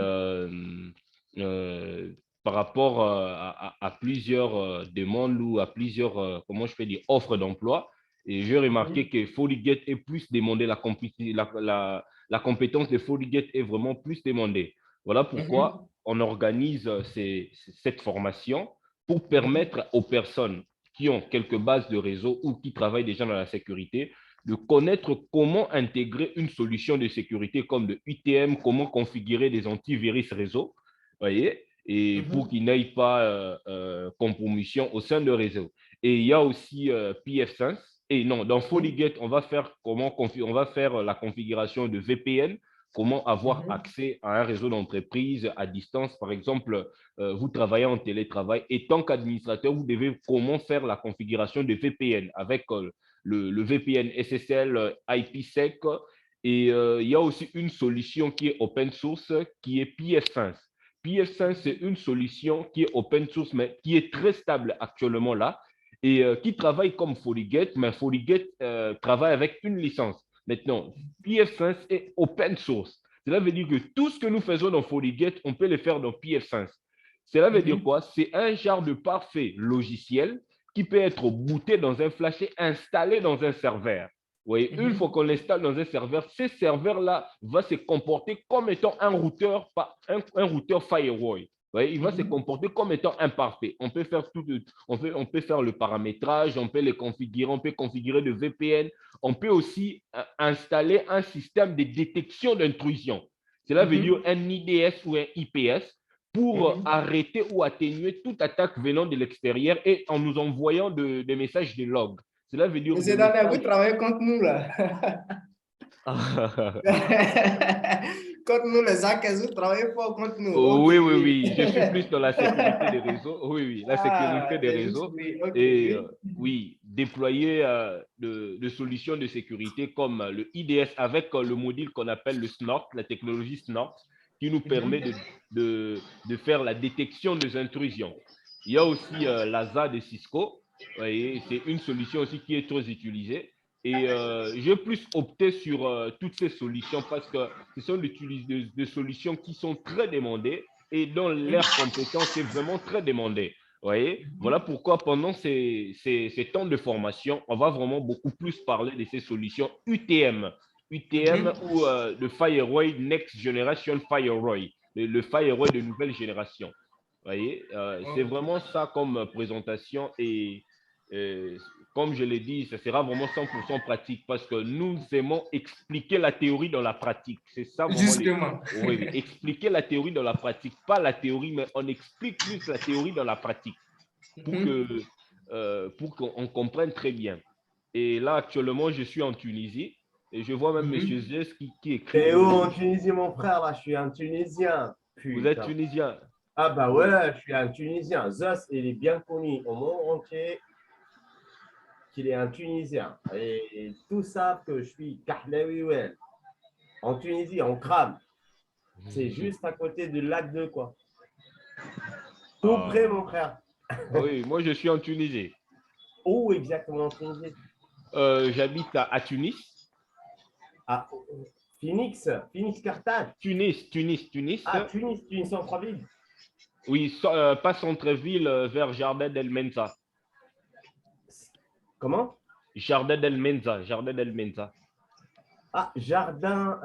par rapport à plusieurs demandes ou à plusieurs, comment je peux dire, offres d'emploi. Et j'ai remarqué que Folygate est plus demandé, la compétence de Folygate est vraiment plus demandée. Voilà pourquoi on organise cette formation pour permettre aux personnes qui ont quelques bases de réseau ou qui travaillent déjà dans la sécurité de connaître comment intégrer une solution de sécurité comme le UTM, comment configurer des antivirus réseau, voyez, et pour qu'il n'y ait pas compromission au sein de réseau. Et il y a aussi PF5. Et non, dans Folygate, on va faire la configuration de VPN, comment avoir accès à un réseau d'entreprise à distance. Par exemple, vous travaillez en télétravail et tant qu'administrateur, vous devez comment faire la configuration de VPN avec le VPN SSL IPsec. Et il y a aussi une solution qui est open source, qui est PF5. PF5, c'est une solution qui est open source, mais qui est très stable actuellement là, et qui travaille comme Folygate, mais Folygate travaille avec une licence. Maintenant, PF5 est open source. Cela veut dire que tout ce que nous faisons dans Folygate, on peut le faire dans PF5. Cela veut dire quoi? C'est un genre de parfait logiciel qui peut être booté dans un flash et installé dans un serveur. Oui, une fois qu'on l'installe dans un serveur, ce serveur-là va se comporter comme étant un routeur firewall. Oui, il va se comporter comme étant imparfait. On peut faire on peut faire le paramétrage, on peut le configurer, on peut configurer le VPN, on peut aussi installer un système de détection d'intrusion. Cela veut dire un IDS ou un IPS pour arrêter ou atténuer toute attaque venant de l'extérieur et en nous envoyant des messages de log. Cela veut dire... Monsieur Daniel, vous travaillez contre nous, là. Contre nous, les hackers, vous travaillez fort contre nous. Oui, oui, oui. Je suis plus dans la sécurité des réseaux. Oui, oui, la sécurité des réseaux. Et oui, déployer de solutions de sécurité comme le IDS avec le module qu'on appelle le SNORC, la technologie SNORC, qui nous permet de faire la détection des intrusions. Il y a aussi l'ASA de Cisco. C'est une solution aussi qui est très utilisée. Et j'ai plus opté sur toutes ces solutions parce que ce sont des solutions qui sont très demandées et dont leur compétence est vraiment très demandée. Voyez? Voilà pourquoi pendant ces temps de formation, on va vraiment beaucoup plus parler de ces solutions UTM. UTM ou le Firewall Next Generation Firewall, le Firewall de nouvelle génération. Voyez? C'est vraiment ça comme présentation et comme je l'ai dit, ce sera vraiment 100% pratique parce que nous aimons expliquer la théorie dans la pratique. C'est ça vraiment. Justement. Oui, expliquer la théorie dans la pratique. Pas la théorie, mais on explique plus la théorie dans la pratique pour qu'on comprenne très bien. Et là, actuellement, je suis en Tunisie et je vois même M. Zes qui écrit. Et où en Tunisie, mon frère? Là, je suis un Tunisien. Putain. Vous êtes Tunisien? Ah bah ouais, je suis un Tunisien. Zes, il est bien connu au monde entier qu'il est un Tunisien. Et tous savent que je suis Kahlaoui. En Tunisie, on crame. C'est juste à côté du lac de quoi. Tout près, mon frère. Oui, moi je suis en Tunisie. Où exactement en Tunisie? J'habite à Tunis. À Phoenix, Carthage. Tunis. Ah, Tunis centre-ville. Oui, pas centre-ville, vers Jardin del Menza. Comment? Jardin del Menza. Ah, jardin.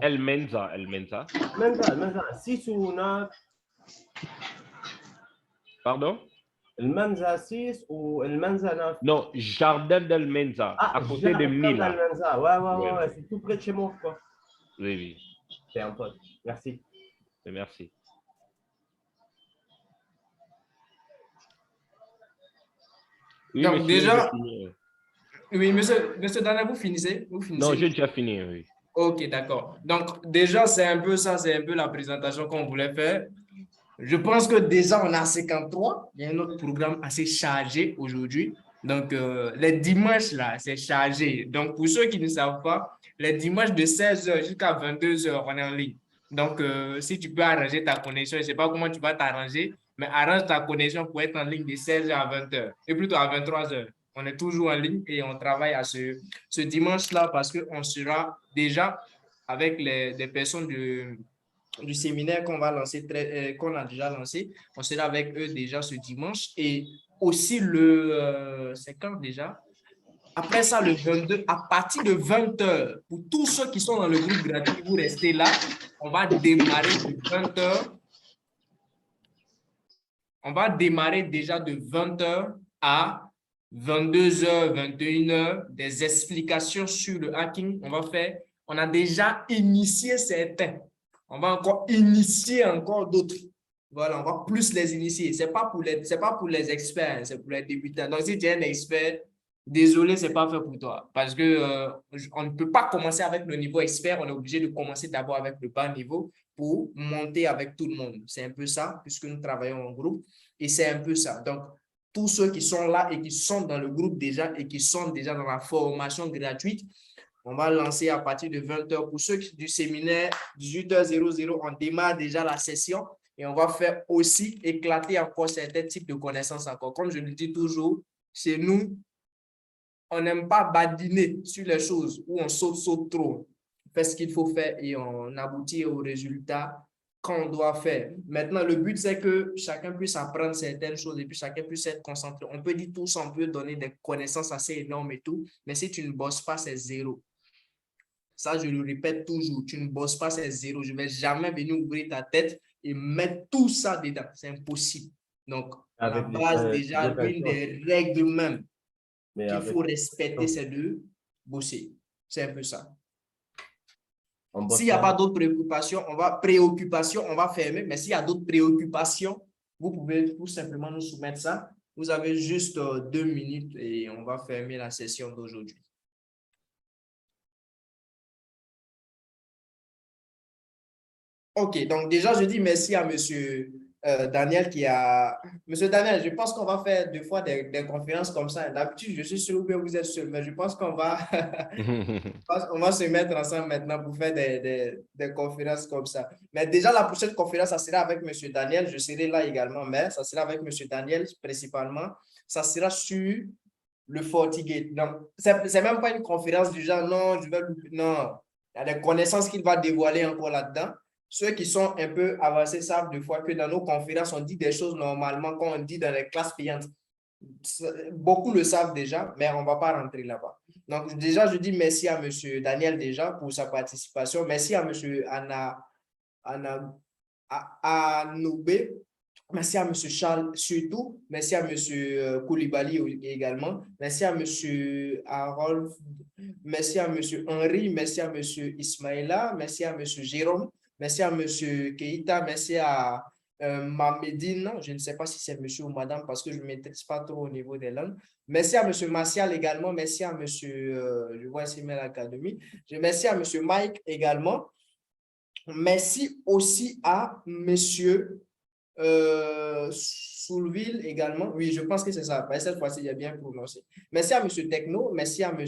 El Menza, El Menza. Menza, 6 ou 9. Pardon? Le Menza 6 ou le Menza 9. Non, Jardin del Menza, Ah, à côté de jardin Mila. del Menza. Ouais, Oui, oui, c'est tout près de chez moi, quoi. oui. C'est un pote. Merci. Merci. Oui, Donc, monsieur, déjà, j'ai fini. oui, monsieur Dana, vous finissez? Vous finissez? Non, j'ai déjà fini, oui. Ok, d'accord. Donc, déjà, c'est un peu ça, c'est un peu la présentation qu'on voulait faire. Je pense que déjà, on a 53. Il y a un autre programme assez chargé aujourd'hui. Donc, les dimanches, là, c'est chargé. Donc, pour ceux qui ne savent pas, les dimanches de 16h jusqu'à 22h, on est en ligne. Donc, si tu peux arranger ta connexion, je ne sais pas comment tu vas t'arranger, mais arrange ta connexion pour être en ligne de 16h à 20h, et plutôt à 23h. On est toujours en ligne et on travaille à ce dimanche-là parce qu'on sera déjà avec des personnes du séminaire qu'on va lancer, qu'on a déjà lancé. On sera avec eux déjà ce dimanche. Et aussi c'est quand déjà? Après ça, le 22, à partir de 20h, pour tous ceux qui sont dans le groupe gratuit, vous restez là. On va démarrer de 20h. On va démarrer déjà de 20h à 22h, 21h, des explications sur le hacking. On a déjà initié certains. On va encore initier encore d'autres. Voilà, on va plus les initier. C'est pas pour les experts, c'est pour les débutants. Donc, si tu es un expert, désolé, c'est pas fait pour toi. Parce que on ne peut pas commencer avec le niveau expert. On est obligé de commencer d'abord avec le bas niveau pour monter avec tout le monde. C'est un peu ça, puisque nous travaillons en groupe. Et c'est un peu ça. Donc, tous ceux qui sont là et qui sont dans le groupe déjà et qui sont déjà dans la formation gratuite, on va lancer à partir de 20h. Pour ceux du séminaire, 18h00, on démarre déjà la session et on va faire aussi éclater encore certains types de connaissances encore. Comme je le dis toujours, chez nous, on n'aime pas badiner sur les choses où on saute trop. On fait ce qu'il faut faire et on aboutit au résultat qu'on doit faire. Maintenant, le but, c'est que chacun puisse apprendre certaines choses et puis chacun puisse être concentré. On peut dire tous, on peut donner des connaissances assez énormes et tout, mais si tu ne bosses pas, c'est zéro. Ça, je le répète toujours, tu ne bosses pas, c'est zéro. Je ne vais jamais venir ouvrir ta tête et mettre tout ça dedans. C'est impossible. Donc, à la base, déjà, l'une des règles même qu'il faut respecter, c'est de bosser. C'est un peu ça. S'il n'y a pas d'autres préoccupations, on va fermer. Mais s'il y a d'autres préoccupations, vous pouvez tout simplement nous soumettre ça. Vous avez juste 2 minutes et on va fermer la session d'aujourd'hui. OK, donc déjà, je dis merci à monsieur Daniel qui a... Monsieur Daniel, je pense qu'on va faire des fois des conférences comme ça. D'habitude, je suis seul ou bien vous êtes seul, mais je pense qu'on va, on va se mettre ensemble maintenant pour faire des conférences comme ça. Mais déjà, la prochaine conférence, ça sera avec monsieur Daniel. Je serai là également, mais ça sera avec monsieur Daniel principalement. Ça sera sur le FortiGate. Donc, c'est même pas une conférence du genre, non, non. Il y a des connaissances qu'il va dévoiler encore là-dedans. Ceux qui sont un peu avancés savent des fois que dans nos conférences, on dit des choses normalement qu'on dit dans les classes payantes. Beaucoup le savent déjà, mais on ne va pas rentrer là-bas. Donc, déjà, je dis merci à M. Daniel déjà pour sa participation. Merci à M. Anoubé. Merci à M. Charles surtout. Merci à M. Koulibaly également. Merci à M. Harold. Merci à M. Henri. Merci à M. Ismaïla. Merci à M. Jérôme. Merci à M. Keita, merci à Mamedine, je ne sais pas si c'est monsieur ou madame parce que je ne maîtrise pas trop au niveau des langues. Merci à M. Martial également, merci à M. Je vois ici l'Académie. Merci à M. Mike également. Merci aussi à M. Soulville également. Oui, je pense que c'est ça. Cette fois-ci, il a bien prononcé. Merci à M. Techno, merci à M.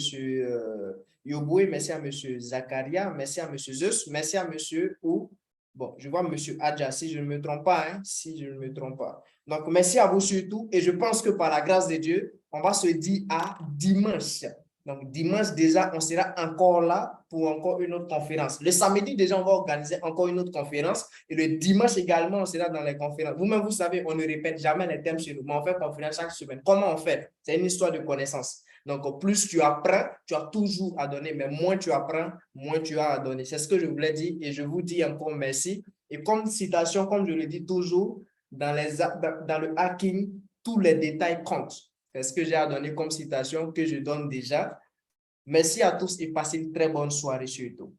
Yoboué, merci à M. Zakaria, merci à M. Zeus, merci à M. Ou. Bon, je vois M. Adja, si je ne me trompe pas, hein, si je ne me trompe pas. Donc, merci à vous surtout. Et je pense que par la grâce de Dieu, on va se dire à dimanche. Donc, dimanche, déjà, on sera encore là pour encore une autre conférence. Le samedi, déjà, on va organiser encore une autre conférence. Et le dimanche également, on sera dans les conférences. Vous-même, vous savez, on ne répète jamais les thèmes chez nous, mais on fait conférence chaque semaine. Comment on fait? C'est une histoire de connaissance. Donc, plus tu apprends, tu as toujours à donner, mais moins tu apprends, moins tu as à donner. C'est ce que je voulais dire et je vous dis encore merci. Et comme citation, comme je le dis toujours, dans le hacking, tous les détails comptent. C'est ce que j'ai à donner comme citation que je donne déjà. Merci à tous et passez une très bonne soirée surtout.